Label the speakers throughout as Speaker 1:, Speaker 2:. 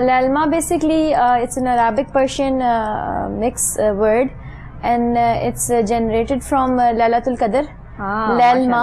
Speaker 1: Lalma basically it's an Arabic Persian mix word and it's generated from Lailatul Qadr. Lalma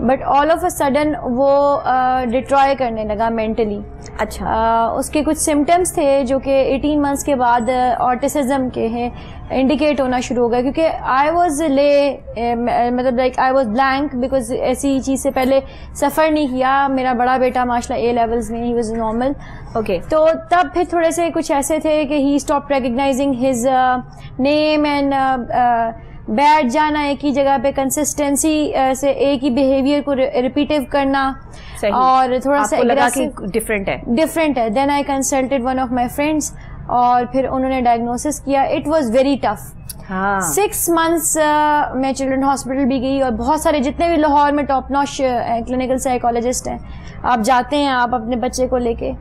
Speaker 1: but all of a sudden وہ ڈٹرائے کرنے لگا mentally.
Speaker 2: اچھا.
Speaker 1: اس کے کچھ symptoms تھے جو کہ 18 months کے بعد آٹیسزم کے ہیں انڈیکیٹ ہونا شروع ہو گیا, کیونکہ آئی واز مطلب like I was blank because ایسی چیز سے پہلے سفر نہیں کیا. میرا بڑا بیٹا ماشاء اللہ A levels میں, ہی واز نارمل.
Speaker 2: اوکے. تو
Speaker 1: تب پھر تھوڑے سے کچھ ایسے تھے کہ he stop recognising his name and بیٹھ جانا ایک ہی جگہ پہ, کنسسٹینسی سے ایک ہی بیہیویئر کو ریپیٹیو کرنا, اور تھوڑا سا ڈفرینٹ ہے. Then I consulted one of my friends, اور پھر انہوں نے ڈائگنوسس کیا. It was very tough. 6 months میں چلڈرن ہاسپٹل بھی گئی, اور بہت سارے جتنے بھی لاہور میں ٹاپ نوش کلینکل سائیکالوجسٹ ہیں, آپ جاتے ہیں آپ اپنے بچے کو لے کے.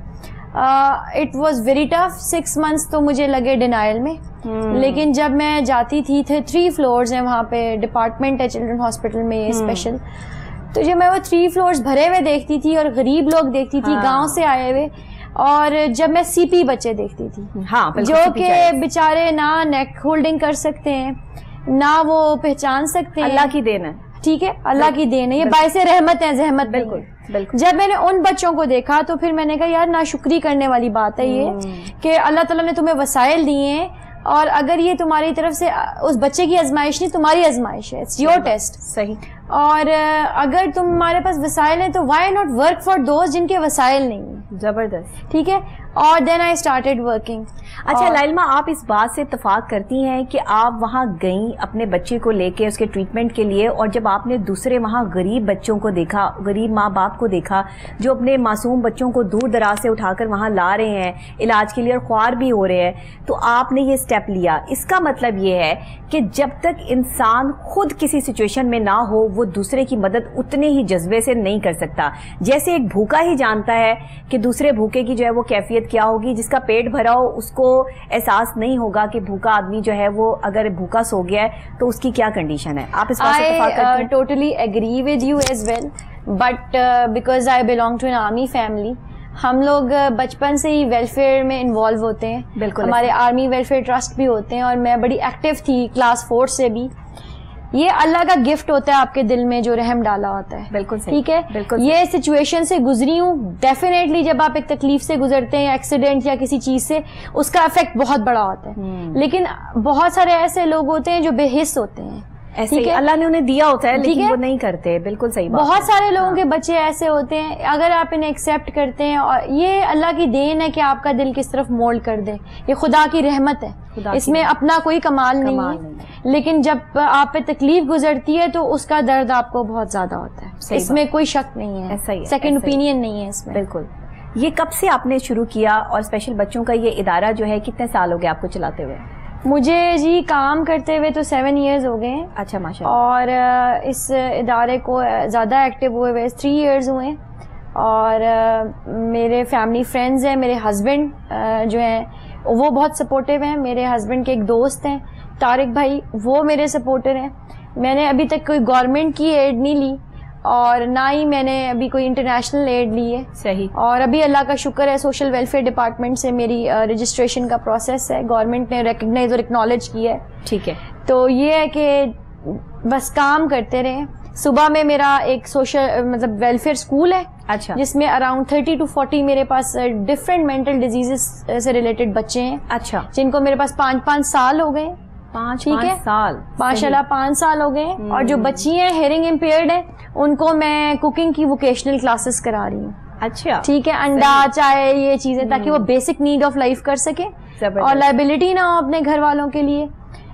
Speaker 1: It was very tough. 6 months تو مجھے لگے ڈینائل میں, لیکن جب میں جاتی تھی 3 floors ہیں وہاں پہ, ڈپارٹمنٹ ہے چلڈرن ہاسپٹل میں اسپیشل, تو جب میں وہ 3 floors بھرے ہوئے دیکھتی تھی اور غریب لوگ دیکھتی تھی گاؤں سے آئے ہوئے, اور جب میں CP بچے دیکھتی تھی جو کہ بےچارے نہ نیک ہولڈنگ کر سکتے ہیں, نہ وہ پہچان سکتے ہیں,
Speaker 2: اللہ کی دین ہے.
Speaker 1: ٹھیک ہے, اللہ کی دین ہے, یہ باعث رحمت ہے, زحمت. بالکل. جب میں نے ان بچوں کو دیکھا تو پھر میں نے کہا یار ناشکری کرنے والی بات ہے یہ, کہ اللہ تعالیٰ نے تمہیں وسائل دیے ہیں, اور اگر یہ تمہاری طرف سے اس بچے کی آزمائش نہیں, تمہاری آزمائش ہے, اٹس یور ٹیسٹ.
Speaker 2: صحیح.
Speaker 1: اور اگر تمہارے پاس وسائل ہیں تو why not work for those جن کے وسائل نہیں ہیں.
Speaker 2: زبردست.
Speaker 1: ٹھیک ہے. اور دین آئی اسٹارٹیڈ ورکنگ.
Speaker 2: اچھا لائلما, آپ اس بات سے اتفاق کرتی ہیں کہ آپ وہاں گئیں اپنے بچے کو لے کے اس کے ٹریٹمنٹ کے لیے, اور جب آپ نے دوسرے وہاں غریب بچوں کو دیکھا, غریب ماں باپ کو دیکھا جو اپنے معصوم بچوں کو دور دراز سے اٹھا کر وہاں لا رہے ہیں علاج کے لیے اور خوار بھی ہو رہے ہیں, تو آپ نے یہ اسٹیپ لیا. اس کا مطلب یہ ہے کہ جب تک انسان خود کسی سچویشن میں نہ ہو وہ دوسرے کی مدد اتنے ہی جذبے سے نہیں کر سکتا. جیسے ایک بھوکا ہی جانتا ہے کہ دوسرے بھوکے کی جو ہے وہ کیفیت کیا ہوگی, جس کا پیٹ بھرا ہو اس کو احساس نہیں ہوگا کہ بھوکا آدمی جو ہے وہ اگر بھوکا سو گیا ہے تو اس کی کیا کنڈیشن ہے. آپ اس بات سے اتفاق کرتے ہیں؟
Speaker 1: Totally agree with you as well, but because I belong to an army family, ہم لوگ بچپن سے ہی ویلفیئر میں انوالو ہوتے ہیں. بالکل. ہمارے آرمی ویلفیئر ٹرسٹ بھی ہوتے ہیں, اور میں بڑی ایکٹیو تھی کلاس 4 سے بھی. یہ اللہ کا گفٹ ہوتا ہے آپ کے دل میں جو رحم ڈالا ہوتا ہے. بالکل صحیح. ٹھیک ہے. بالکل. یہ سچویشن سے گزری ہوں. ڈیفینیٹلی جب آپ ایک تکلیف سے گزرتے ہیں, ایکسیڈنٹ یا کسی چیز سے, اس کا افیکٹ بہت بڑا ہوتا ہے. لیکن بہت سارے ایسے لوگ ہوتے ہیں جو بے حس ہوتے ہیں,
Speaker 2: ایسے اللہ نے انہیں دیا ہوتا ہے لیکن وہ نہیں کرتے. بالکل صحیح بات.
Speaker 1: بہت سارے لوگوں کے بچے ایسے ہوتے ہیں, اگر آپ انہیں ایکسیپٹ کرتے ہیں, اور یہ اللہ کی دین ہے کہ آپ کا دل کس طرف مولڈ کر دے, یہ خدا کی رحمت ہے, اس میں اپنا کوئی کمال نہیں ہے. لیکن جب آپ پہ تکلیف گزرتی ہے تو اس کا درد آپ کو بہت زیادہ ہوتا ہے, اس میں کوئی شک نہیں ہے, سیکنڈ اوپینین نہیں ہے اس میں. بالکل.
Speaker 2: یہ کب سے آپ نے شروع کیا, اور اسپیشل بچوں کا یہ ادارہ جو ہے کتنے سال ہو گئے آپ کو چلاتے ہوئے؟
Speaker 1: مجھے جی کام کرتے ہوئے تو 7 years ہو گئے ہیں.
Speaker 2: اچھا ماشاء اللہ.
Speaker 1: اور اس ادارے کو زیادہ ایکٹیو ہوئے ہوئے 3 years ہوئے ہیں. اور میرے فیملی فرینڈز ہیں, میرے ہسبینڈ جو ہیں وہ بہت سپورٹیو ہیں. میرے ہسبینڈ کے ایک دوست ہیں طارق بھائی, وہ میرے سپورٹر ہیں. میں نے ابھی تک کوئی گورنمنٹ کی ایڈ نہیں لی, اور نہ ہی میں نے ابھی کوئی انٹرنیشنل ایڈ لی ہے. صحیح. اور ابھی اللہ کا شکر ہے سوشل ویلفیئر ڈپارٹمنٹ سے میری رجسٹریشن کا پروسیس ہے, گورنمنٹ نے ریکگنائز اور اکنالج کی ہے. ٹھیک ہے. تو یہ ہے کہ بس کام کرتے رہیں. صبح میں میرا ایک سوشل مطلب ویلفیئر اسکول ہے. اچھا. جس میں اراؤنڈ 30 to 40 میرے پاس ڈفرینٹ مینٹل ڈیزیزز سے ریلیٹڈ بچے ہیں. اچھا. جن کو میرے پاس 5 سال ہو گئے. 5 سال ماشاء اللہ 5 سال ہو گئے. اور جو بچی ہیں ہیئرنگ امپیئرڈ ہیں ان کو میں کوکنگ کی ووکیشنل کلاسز کرا رہی ہوں. اچھا. ٹھیک ہے. انڈا چائے یہ چیزیں, تاکہ وہ بیسک نیڈ آف لائف کر سکے اور لائبلٹی نہ ہو اپنے گھر والوں کے لیے.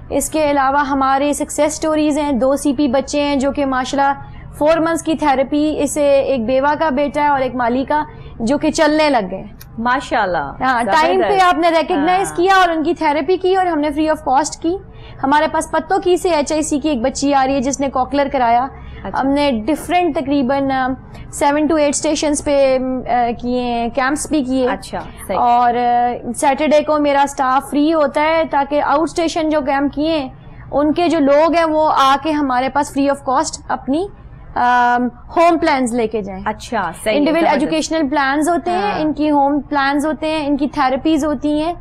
Speaker 1: اس کے علاوہ ہمارے سکسیس سٹوریز ہیں. 2 CP بچے ہیں جو کہ ماشاء اللہ 4 months کی تھراپی, اسے ایک بیوہ کا بیٹا ہے اور ایک مالی کا, جو کہ چلنے لگ گئے ماشاء اللہ. ہاں, ٹائم پہ آپ نے ریکگنائز کیا اور ان کی تھراپی کی, اور ہم نے فری آف کاسٹ کی. ہمارے پاس پتوں کی سے HIC کی ایک بچی آ رہی ہے جس نے کوکلر کرایا. ہم نے ڈفرینٹ تقریباً 7 to 8 اسٹیشنز پہ کیے ہیں, کیمپس بھی کیے. اچھا. اور سیٹرڈے کو میرا اسٹاف فری ہوتا ہے تاکہ آؤٹ اسٹیشن جو کیمپ کیے ہیں ان کے جو لوگ ہیں وہ آ کے ہمارے پاس فری آف کاسٹ اپنی ہوم پلانز لے کے جائیں. اچھا. انڈیویجول ایجوکیشنل پلانز ہوتے ہیں, ان کی ہوم پلانز ہوتے ہیں, ان کی تھراپیز ہوتی ہیں,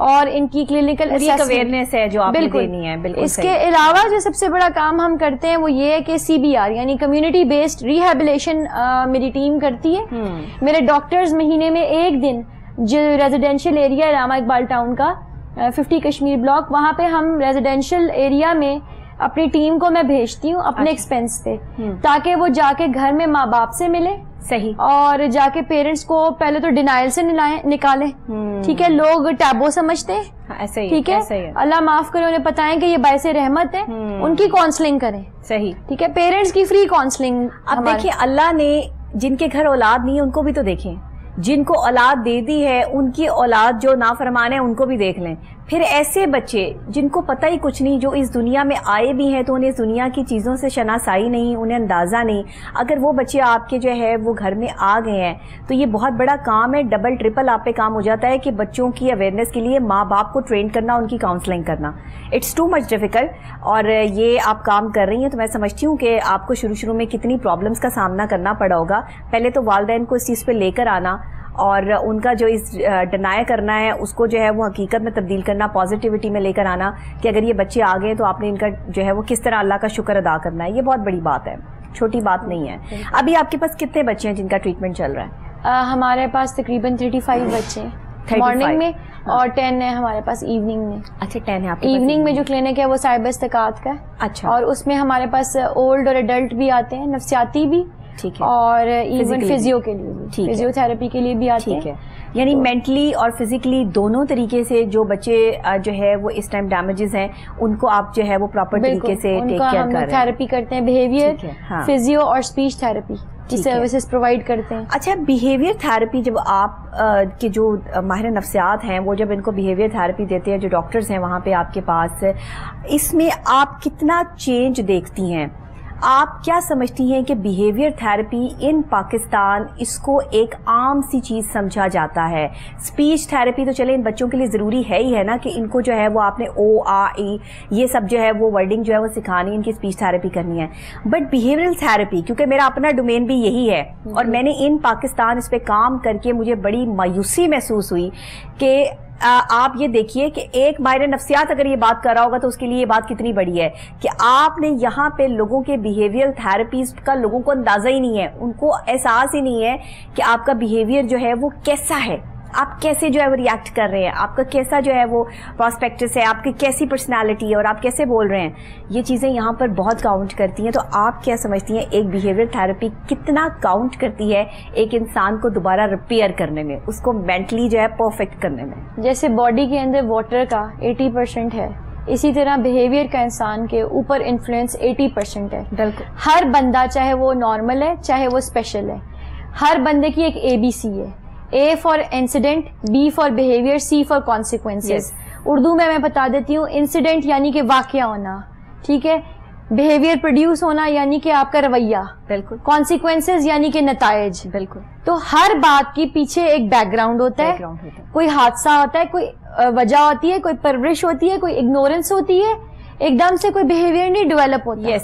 Speaker 1: اور ان کی کلینکل
Speaker 2: اویئرنیس ہے جو آپ نے دینی ہے. بالکل.
Speaker 1: اس کے علاوہ جو سب سے بڑا کام ہم کرتے ہیں وہ یہ ہے کہ CBR یعنی کمیونٹی بیسڈ ریہیبلیشن میری ٹیم کرتی ہے. میرے ڈاکٹرز مہینے میں ایک دن جو ریزیڈینشیل ایریا علامہ اقبال ٹاؤن کا 50 کشمیر بلاک, وہاں پہ ہم ریزیڈینشیل ایریا میں اپنی ٹیم کو میں بھیجتی ہوں اپنے ایکسپینس پہ, تاکہ وہ جا کے گھر میں ماں باپ سے ملے.
Speaker 2: صحیح.
Speaker 1: اور جا کے پیرنٹس کو پہلے تو ڈینائل سے نکالیں. ٹھیک ہے, لوگ ٹیبو سمجھتے ہیں. ٹھیک ہے, اللہ معاف کرے, انہیں بتائیں کہ یہ باعث رحمت ہے, ان کی کاؤنسلنگ کریں.
Speaker 2: صحیح.
Speaker 1: ٹھیک ہے, پیرنٹس کی فری کاؤنسلنگ.
Speaker 2: اب دیکھیں, اللہ نے جن کے گھر اولاد نہیں ہے ان کو بھی تو دیکھیں, جن کو اولاد دے دی ہے ان کی اولاد جو نافرمان ہے ان کو بھی دیکھ لیں. پھر ایسے بچے جن کو پتہ ہی کچھ نہیں, جو اس دنیا میں آئے بھی ہیں تو انہیں دنیا کی چیزوں سے شناسائی نہیں, انہیں اندازہ نہیں, اگر وہ بچے آپ کے جو ہے وہ گھر میں آ گئے ہیں تو یہ بہت بڑا کام ہے. ڈبل ٹرپل آپ پہ کام ہو جاتا ہے کہ بچوں کی اویئرنیس کے لیے ماں باپ کو ٹرین کرنا, ان کی کاؤنسلنگ کرنا. It's too much difficult. اور یہ آپ کام کر رہی ہیں تو میں سمجھتی ہوں کہ آپ کو شروع میں کتنی پرابلمس کا سامنا کرنا پڑا ہوگا. پہلے تو والدین کو اس چیز پہ لے کر آنا اور ان کا جو اس ڈینائی کرنا ہے اس کو جو ہے وہ حقیقت میں تبدیل کرنا, پازیٹیوٹی میں لے کر آنا کہ اگر یہ بچے آ گئے تو آپ نے ان کا جو ہے وہ کس طرح اللہ کا شکر ادا کرنا ہے. یہ بہت بڑی بات ہے, چھوٹی بات نہیں ہے. ابھی آپ کے پاس کتنے بچے ہیں جن کا ٹریٹمنٹ چل رہا ہے؟
Speaker 1: ہمارے پاس تقریباً 35 بچے ہیں مارننگ میں اور 10 ہے ہمارے پاس ایوننگ میں.
Speaker 2: اچھا, 10 ہے آپ
Speaker 1: ایوننگ میں. جو کلینک ہے وہ صاحب استقاعت کا ہے.
Speaker 2: اچھا.
Speaker 1: اور اس میں ہمارے پاس اولڈ اور ایڈلٹ بھی آتے ہیں, نفسیاتی بھی,
Speaker 2: ٹھیک ہے, اور
Speaker 1: ایون فزیو کے لیے بھی, فزیو تھراپی کے لیے بھی آتے ہیں.
Speaker 2: یعنی مینٹلی اور فزیکلی دونوں طریقے سے جو بچے جو ہے وہ اس ٹائم ڈیمیجز ہیں ان کو آپ جو ہے وہ پراپر طریقے سے ٹیک کیئر کر رہے ہیں.
Speaker 1: تھراپی کرتے ہیں, بیہیویئر, فزیو اور اسپیچ تھراپی کی سروسز پرووائڈ کرتے ہیں.
Speaker 2: اچھا, بیہیویئر تھراپی جب آپ کے جو ماہر نفسیات ہیں وہ جب ان کو بیہیویئر تھراپی دیتے ہیں, جو ڈاکٹرز ہیں وہاں پہ آپ کے پاس, اس میں آپ کتنا چینج دیکھتی ہیں؟ آپ کیا سمجھتی ہیں کہ بیہیویئر تھراپی ان پاکستان اس کو ایک عام سی چیز سمجھا جاتا ہے؟ اسپیچ تھراپی تو چلے ان بچوں کے لیے ضروری ہے ہی ہے نا کہ ان کو جو ہے وہ آپ نے او آ ای یہ سب جو ہے وہ ورڈنگ جو ہے وہ سکھانی, ان کی اسپیچ تھراپی کرنی ہے. بٹ بیہیویئرل تھراپی کیونکہ میرا اپنا ڈومین بھی یہی ہے اور میں نے ان پاکستان اس پہ کام کر کے مجھے بڑی مایوسی محسوس ہوئی کہ آپ یہ دیکھیے کہ ایک ماہر نفسیات اگر یہ بات کر رہا ہوگا تو اس کے لیے یہ بات کتنی بڑی ہے کہ آپ نے یہاں پہ لوگوں کے بیہیویئر تھراپیز کا لوگوں کو اندازہ ہی نہیں ہے, ان کو احساس ہی نہیں ہے کہ آپ کا بیہیویئر جو ہے وہ کیسا ہے, آپ کیسے جو ہے وہ ریئیکٹ کر رہے ہیں, آپ کا کیسا جو ہے وہ پراسپیکٹس ہے, آپ کی کیسی پرسنالٹی ہے اور آپ کیسے بول رہے ہیں. یہ چیزیں یہاں پر بہت کاؤنٹ کرتی ہیں. تو آپ کیا سمجھتی ہیں ایک بیہیویئر تھراپی کتنا کاؤنٹ کرتی ہے ایک انسان کو دوبارہ ریپیئر کرنے میں, اس کو مینٹلی جو ہے پرفیکٹ کرنے میں؟
Speaker 1: جیسے باڈی کے اندر واٹر کا 80% ہے, اسی طرح بیہیویئر کا انسان کے اوپر انفلوئنس 80% ہے.
Speaker 2: بالکل.
Speaker 1: ہر بندہ چاہے وہ نارمل ہے چاہے وہ اسپیشل ہے, ہر بندے کی ایک ABC ہے. A for incident, B for behaviour, C for consequences. Urdu میں بتا دیتی ہوں, انسیڈنٹ یعنی کہ واقعہ ہونا, ٹھیک ہے, بیہیویئر پروڈیوس ہونا یعنی کہ آپ کا رویہ, بالکل, کانسیکوینسز یعنی کہ نتائج, بالکل. تو ہر بات کے پیچھے ایک بیک گراؤنڈ ہوتا ہے, کوئی حادثہ ہوتا ہے, کوئی وجہ ہوتی ہے, کوئی پرورش ہوتی ہے, کوئی اگنورینس ہوتی ہے, ایک دم سے کوئی بیہیویئر نہیں ڈیولپ ہوتا.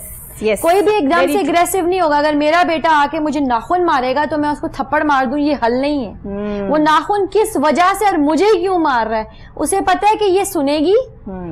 Speaker 1: کوئی بھی ایک دم سے اگریسو نہیں ہوگا. اگر میرا بیٹا آ کے مجھے ناخن مارے گا تو میں اس کو تھپڑ مار دوں, یہ حل نہیں ہے. وہ ناخن کس وجہ سے اور مجھے کیوں مار رہا ہے, اسے پتا ہے کہ یہ سنے گی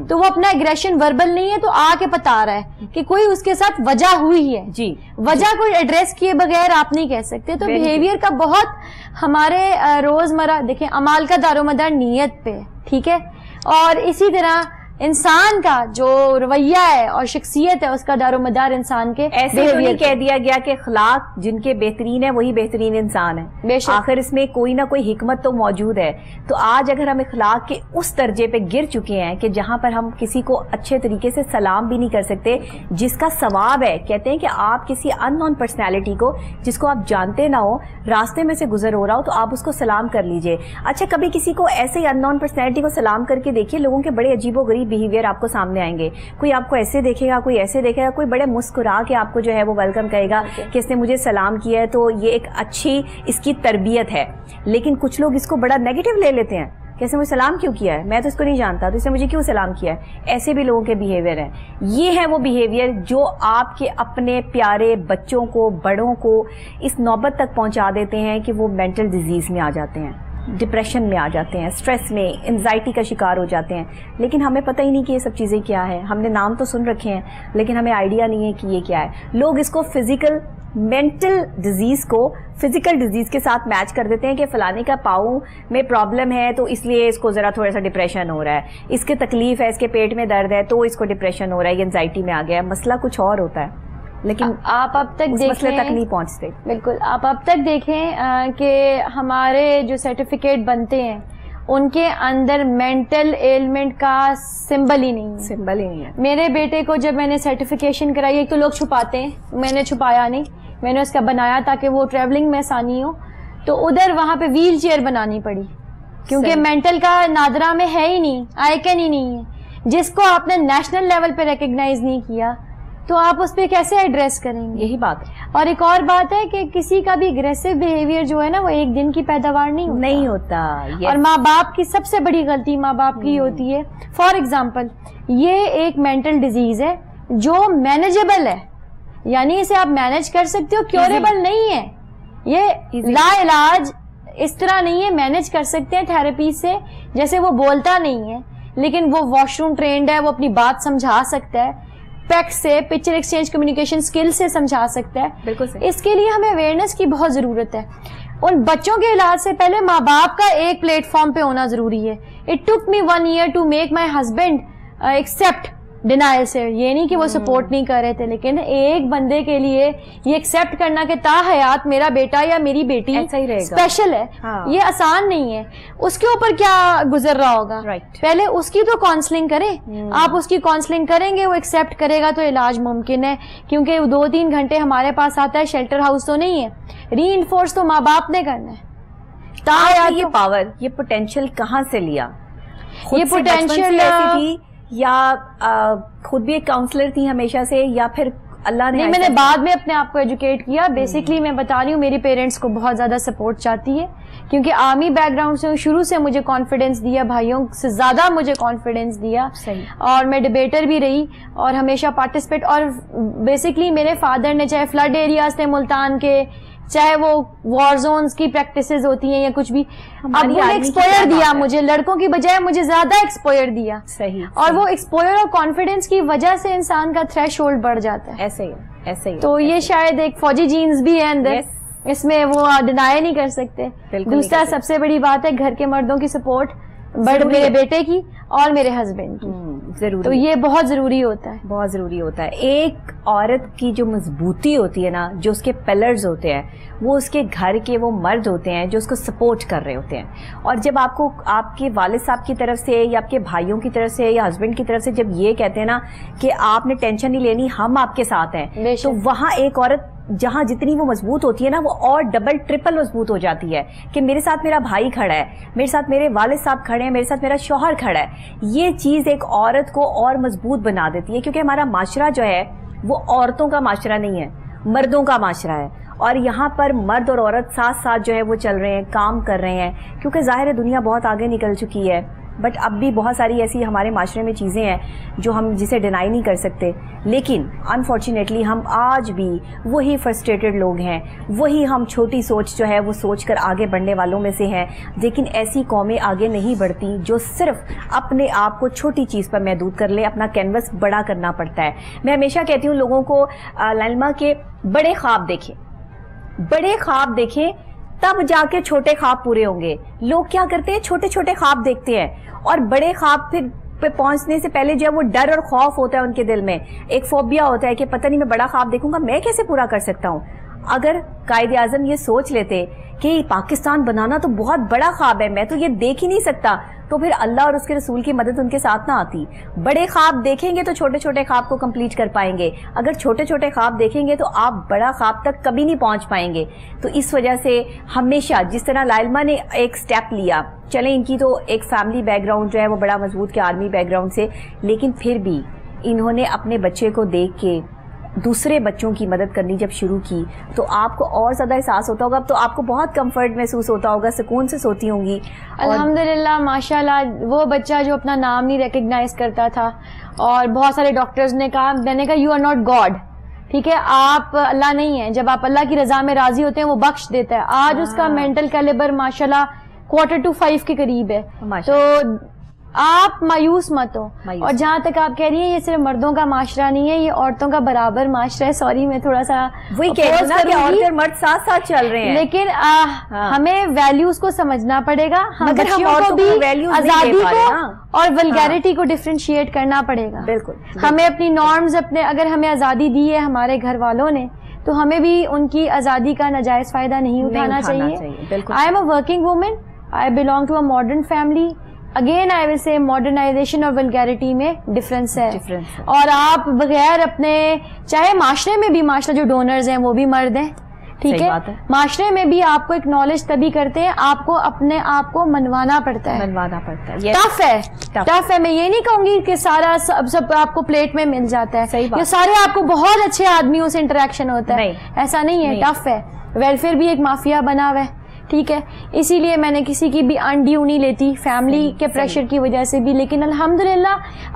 Speaker 1: تو وہ اپنا اگریشن وربل نہیں ہے تو آ کے بتا رہا ہے کہ کوئی اس کے ساتھ وجہ ہوئی ہے. جی, وجہ کوئی ایڈریس کیے بغیر آپ نہیں کہہ سکتے. تو بیہیویئر کا بہت ہمارے روزمرہ دیکھیں اعمال کا دار و مدار نیت پہ, ٹھیک ہے, اور اسی طرح انسان کا جو رویہ ہے اور شخصیت ہے اس کا دار و مدار انسان کے
Speaker 2: ایسے تو نہیں کہہ دیا گیا کہ اخلاق جن کے بہترین ہے وہی بہترین انسان ہے. آخر اس میں کوئی نہ کوئی حکمت تو موجود ہے. تو آج اگر ہم اخلاق کے اس درجے پہ گر چکے ہیں کہ جہاں پر ہم کسی کو اچھے طریقے سے سلام بھی نہیں کر سکتے, جس کا ثواب ہے, کہتے ہیں کہ آپ کسی ان نون پرسنالٹی کو جس کو آپ جانتے نہ ہو راستے میں سے گزر ہو رہا ہو تو آپ اس کو سلام کر لیجئے. اچھا, کبھی کسی کو ایسے ہی ان نون پرسنالٹی کو سلام کر کے دیکھیے, لوگوں کے بڑے عجیب و غریب بیہیویئر آپ کو سامنے آئیں گے. کوئی آپ کو ایسے دیکھے گا, کوئی ایسے دیکھے گا, کوئی بڑے مسکرا کے آپ کو جو ہے وہ ویلکم کہے گا کہ اس نے مجھے سلام کیا ہے تو یہ ایک اچھی اس کی تربیت ہے. لیکن کچھ لوگ اس کو بڑا نیگیٹو لے لیتے ہیں کہ اس نے مجھے سلام کیوں کیا ہے, میں تو اس کو نہیں جانتا تو اس نے مجھے کیوں سلام کیا ہے. ایسے بھی لوگوں کے بیہیویئر ہیں. یہ ہے وہ بیہیویئر جو آپ کے اپنے پیارے بچوں کو, بڑوں کو اس نوبت تک پہنچا دیتے ہیں کہ وہ مینٹل ڈیزیز میں آ جاتے ہیں. ڈپریشن میں آ جاتے ہیں, اسٹریس میں, انزائٹی کا شکار ہو جاتے ہیں, لیکن ہمیں پتہ ہی نہیں کہ یہ سب چیزیں کیا ہے. ہم نے نام تو سن رکھے ہیں لیکن ہمیں آئیڈیا نہیں ہے کہ یہ کیا ہے. لوگ اس کو مینٹل ڈیزیز کو فزیکل ڈیزیز کے ساتھ میچ کر دیتے ہیں کہ فلانے کا پاؤں میں پرابلم ہے تو اس لیے اس کو ذرا تھوڑا سا ڈپریشن ہو رہا ہے, اس کی تکلیف ہے, اس کے پیٹ میں درد ہے تو اس کو ڈپریشن ہو رہا ہے, یہ انزائٹی میں آ گیا ہے. مسئلہ کچھ اور ہوتا ہے, لیکن
Speaker 1: آپ اب تک
Speaker 2: مسئلے تک نہیں پہنچتے.
Speaker 1: بالکل, آپ اب تک دیکھیں کہ ہمارے جو سرٹیفکیٹ بنتے ہیں ان کے اندر مینٹل ایلمنٹ کا سمبل ہی نہیں ہے. میرے بیٹے کو جب میں نے سرٹیفکیشن کرائی, ایک تو لوگ چھپاتے ہیں, میں نے چھپایا نہیں, میں نے اس کا بنایا تاکہ وہ ٹریولنگ میں آسانی ہو, تو ادھر وہاں پہ ویل چیئر بنانی پڑی کیونکہ مینٹل کا نادرا میں ہے ہی نہیں, آئیکن ہی نہیں ہے. جس کو آپ نے نیشنل لیول پہ ریکگنائز نہیں کیا تو آپ اس پہ کیسے ایڈریس کریں گے؟
Speaker 2: یہی بات ہے.
Speaker 1: اور ایک اور بات ہے کہ کسی کا بھی اگریسو بیہیویئر جو ہے نا وہ ایک دن کی پیداوار نہیں ہوتا. اور ماں باپ کی سب سے بڑی غلطی ماں باپ کی ہوتی ہے. فار ایگزامپل, یہ ایک مینٹل ڈیزیز ہے جو مینیجیبل ہے, یعنی اسے آپ مینیج کر سکتے ہو, کیوریبل نہیں ہے, یہ لا علاج اس طرح نہیں ہے. مینیج کر سکتے ہیں تھراپی سے, جیسے وہ بولتا نہیں ہے لیکن وہ واش روم ٹرینڈ ہے, وہ اپنی بات سمجھا سکتا ہے, پیک سے پکچر ایکسچینج کمیونیکیشن سکل سے سمجھا سکتا ہے. بالکل. اس کے لیے ہمیں اویئرنیس کی بہت ضرورت ہے. ان بچوں کے علاج سے پہلے ماں باپ کا ایک پلیٹ فارم پہ ہونا ضروری ہے. It took me 1 year to make my husband accept denial سے. یہ نہیں کہ وہ سپورٹ نہیں کر رہے تھے, لیکن ایک بندے کے لیے یہ ایکسپٹ کرنا کہ تا حیات میرا بیٹا یا میری بیٹی اسپیشل ہے, یہ آسان نہیں ہے. اس کے اوپر کیا گزر رہا ہوگا, پہلے اس کی تو کاؤنسلنگ کریں. آپ اس کی کاؤنسلنگ کریں گے, وہ ایکسپٹ کرے گا تو علاج ممکن ہے, کیونکہ 2-3 گھنٹے ہمارے پاس آتا ہے, شیلٹر ہاؤس تو نہیں ہے. ری انفورس تو ماں باپ نے کرنا ہے.
Speaker 2: تا حیات یہ پاور, یہ پوٹینشیل کہاں سے لیا؟
Speaker 1: یہ پوٹینشیل
Speaker 2: تھی یا خود بھی ایک کاؤنسلر تھی ہمیشہ سے, یا پھر اللہ نے؟
Speaker 1: میں نے بعد میں اپنے آپ کو ایجوکیٹ کیا. بیسکلی میں بتا رہی ہوں, میری پیرنٹس کو بہت زیادہ سپورٹ چاہتی ہے کیونکہ آرمی بیک گراؤنڈ سے شروع سے مجھے کانفیڈینس دیا, بھائیوں سے زیادہ مجھے کانفیڈینس دیا. اور میں ڈبیٹر بھی رہی اور ہمیشہ پارٹیسپیٹ. اور بیسکلی میرے فادر نے, چاہے فلڈ ایریاز تھے ملتان کے, چاہے وہ وار زونز کی پریکٹسز ہوتی ہیں یا کچھ بھی, اب وہ ایکسپوئر دیا مجھے, لڑکوں کی بجائے مجھے زیادہ ایکسپوئر دیا. اور وہ ایکسپوئر اور کانفیڈینس کی وجہ سے انسان کا تھریش ہولڈ بڑھ جاتا ہے.
Speaker 2: ایسے ہی
Speaker 1: تو یہ شاید ایک فوجی جینز بھی ہے اندر, اس میں وہ ڈینائی نہیں کر سکتے. دوسرا سب سے بڑی بات ہے گھر کے مردوں کی سپورٹ, میرے بیٹے کی اور میرے ہسبینڈ کی ضروری. تو یہ بہت ضروری ہوتا ہے,
Speaker 2: بہت ضروری ہوتا ہے. ایک عورت کی جو مضبوطی ہوتی ہے نا, جو اس کے پلرز ہوتے ہیں, وہ اس کے گھر کے وہ مرد ہوتے ہیں جو اس کو سپورٹ کر رہے ہوتے ہیں. اور جب آپ کو آپ کے والد صاحب کی طرف سے یا آپ کے بھائیوں کی طرف سے یا ہسبینڈ کی طرف سے جب یہ کہتے ہیں نا کہ آپ نے ٹینشن نہیں لینی, ہم آپ کے ساتھ ہیں, تو وہاں ایک عورت جہاں جتنی وہ مضبوط ہوتی ہے نا, وہ اور ڈبل ٹرپل مضبوط ہو جاتی ہے کہ میرے ساتھ میرا بھائی کھڑا ہے, میرے ساتھ میرے والد صاحب کھڑے ہیں, میرے ساتھ میرا شوہر کھڑا ہے. یہ چیز ایک عورت کو اور مضبوط بنا دیتی ہے, کیونکہ ہمارا معاشرہ جو ہے وہ عورتوں کا معاشرہ نہیں ہے, مردوں کا معاشرہ ہے. اور یہاں پر مرد اور عورت ساتھ ساتھ جو ہے وہ چل رہے ہیں, کام کر رہے ہیں, کیونکہ ظاہر ہے دنیا بہت آگے نکل چکی ہے. بٹ اب بھی بہت ساری ایسی ہمارے معاشرے میں چیزیں ہیں جو ہم جسے ڈینائی نہیں کر سکتے. لیکن انفارچونیٹلی ہم آج بھی وہی فرسٹریٹڈ لوگ ہیں, وہی ہم چھوٹی سوچ جو ہے وہ سوچ کر آگے بڑھنے والوں میں سے ہیں. لیکن ایسی قومیں آگے نہیں بڑھتی جو صرف اپنے آپ کو چھوٹی چیز پر محدود کر لے, اپنا کینوس بڑا کرنا پڑتا ہے. میں ہمیشہ کہتی ہوں لوگوں کو, لائلما کے بڑے خواب دیکھیں, بڑے خواب دیکھیں, تب جا کے چھوٹے خواب پورے ہوں گے. لوگ کیا کرتے ہیں, چھوٹے چھوٹے خواب دیکھتے ہیں اور بڑے خواب پہ پہنچنے سے پہلے جو ہے وہ ڈر اور خوف ہوتا ہے ان کے دل میں, ایک فوبیا ہوتا ہے کہ پتہ نہیں میں بڑا خواب دیکھوں گا, میں کیسے پورا کر سکتا ہوں. اگر قائد اعظم یہ سوچ لیتے کہ پاکستان بنانا تو بہت بڑا خواب ہے, میں تو یہ دیکھ ہی نہیں سکتا, تو پھر اللہ اور اس کے رسول کی مدد ان کے ساتھ نہ آتی. بڑے خواب دیکھیں گے تو چھوٹے چھوٹے خواب کو کمپلیٹ کر پائیں گے, اگر چھوٹے چھوٹے خواب دیکھیں گے تو آپ بڑا خواب تک کبھی نہیں پہنچ پائیں گے. تو اس وجہ سے ہمیشہ جس طرح لائلما نے ایک سٹیپ لیا, چلیں ان کی تو ایک فیملی بیک گراؤنڈ جو ہے وہ بڑا مضبوط کے آرمی بیک گراؤنڈ سے, لیکن پھر بھی انہوں نے اپنے بچے کو دیکھ کے دوسرے بچوں کی مدد کرنی جب شروع کی تو آپ کو اور زیادہ احساس ہوتا ہوگا. اب تو آپ کو بہت کمفرٹ محسوس ہوتا ہوگا, سکون سے سوتی ہوں گی.
Speaker 1: الحمدللہ ماشاءاللہ. وہ بچہ جو اپنا نام نہیں ریکگنائز کرتا تھا اور بہت سارے ڈاکٹرز نے کہا, میں نے کہا یو آر ناٹ گاڈ, ٹھیک ہے, آپ اللہ نہیں ہیں, جب آپ اللہ کی رضا میں راضی ہوتے ہیں وہ بخش دیتا ہے. آج اس کا مینٹل کیلیبر ماشاءاللہ 4:45 کے قریب ہے. تو آپ مایوس مت ہو. اور جہاں تک آپ کہہ رہی ہیں یہ صرف مردوں کا معاشرہ نہیں ہے, یہ عورتوں کا برابر معاشرہ ہے. سوری میں تھوڑا سا
Speaker 2: وہی کہہ رہی ہوں کہ عورت اور مرد ساتھ ساتھ چل رہے ہیں, لیکن
Speaker 1: ہمیں ویلیوز کو سمجھنا پڑے گا. ہم بچیوں کو بھی آزادی کو اور ولگیرٹی کو ڈفرینشیٹ کرنا پڑے گا.
Speaker 2: بالکل
Speaker 1: ہمیں اپنی نارمز اگر ہمیں آزادی دی ہے ہمارے گھر والوں نے تو ہمیں بھی ان کی آزادی کا ناجائز فائدہ نہیں اٹھانا چاہیے. I am a working woman, I belong to a modern family. Again I will say modernisation اور ولگیرٹی میں ڈفرینس ہے. اور آپ بغیر اپنے, چاہے معاشرے میں بھی, معاشرہ جو ڈونرز ہیں وہ بھی مرد ہیں, ٹھیک ہے, معاشرے میں بھی آپ کو اکنالج تبھی کرتے ہیں, آپ کو اپنے آپ کو منوانا پڑتا ہے. ٹف ہے, ٹف ہے. میں یہ نہیں کہوں گی کہ سارا سب آپ کو پلیٹ میں مل جاتا ہے, یہ سارے آپ کو بہت اچھے آدمیوں سے انٹریکشن ہوتا ہے, ایسا نہیں ہے. ٹف ہے. ویلفیئر بھی ایک مافیا بنا ہوا ہے, ٹھیک ہے. اسی لیے میں نے کسی کی بھی انڈیو نہیں لیتی فیملی کے پریشر کی وجہ سے بھی. لیکن الحمدللہ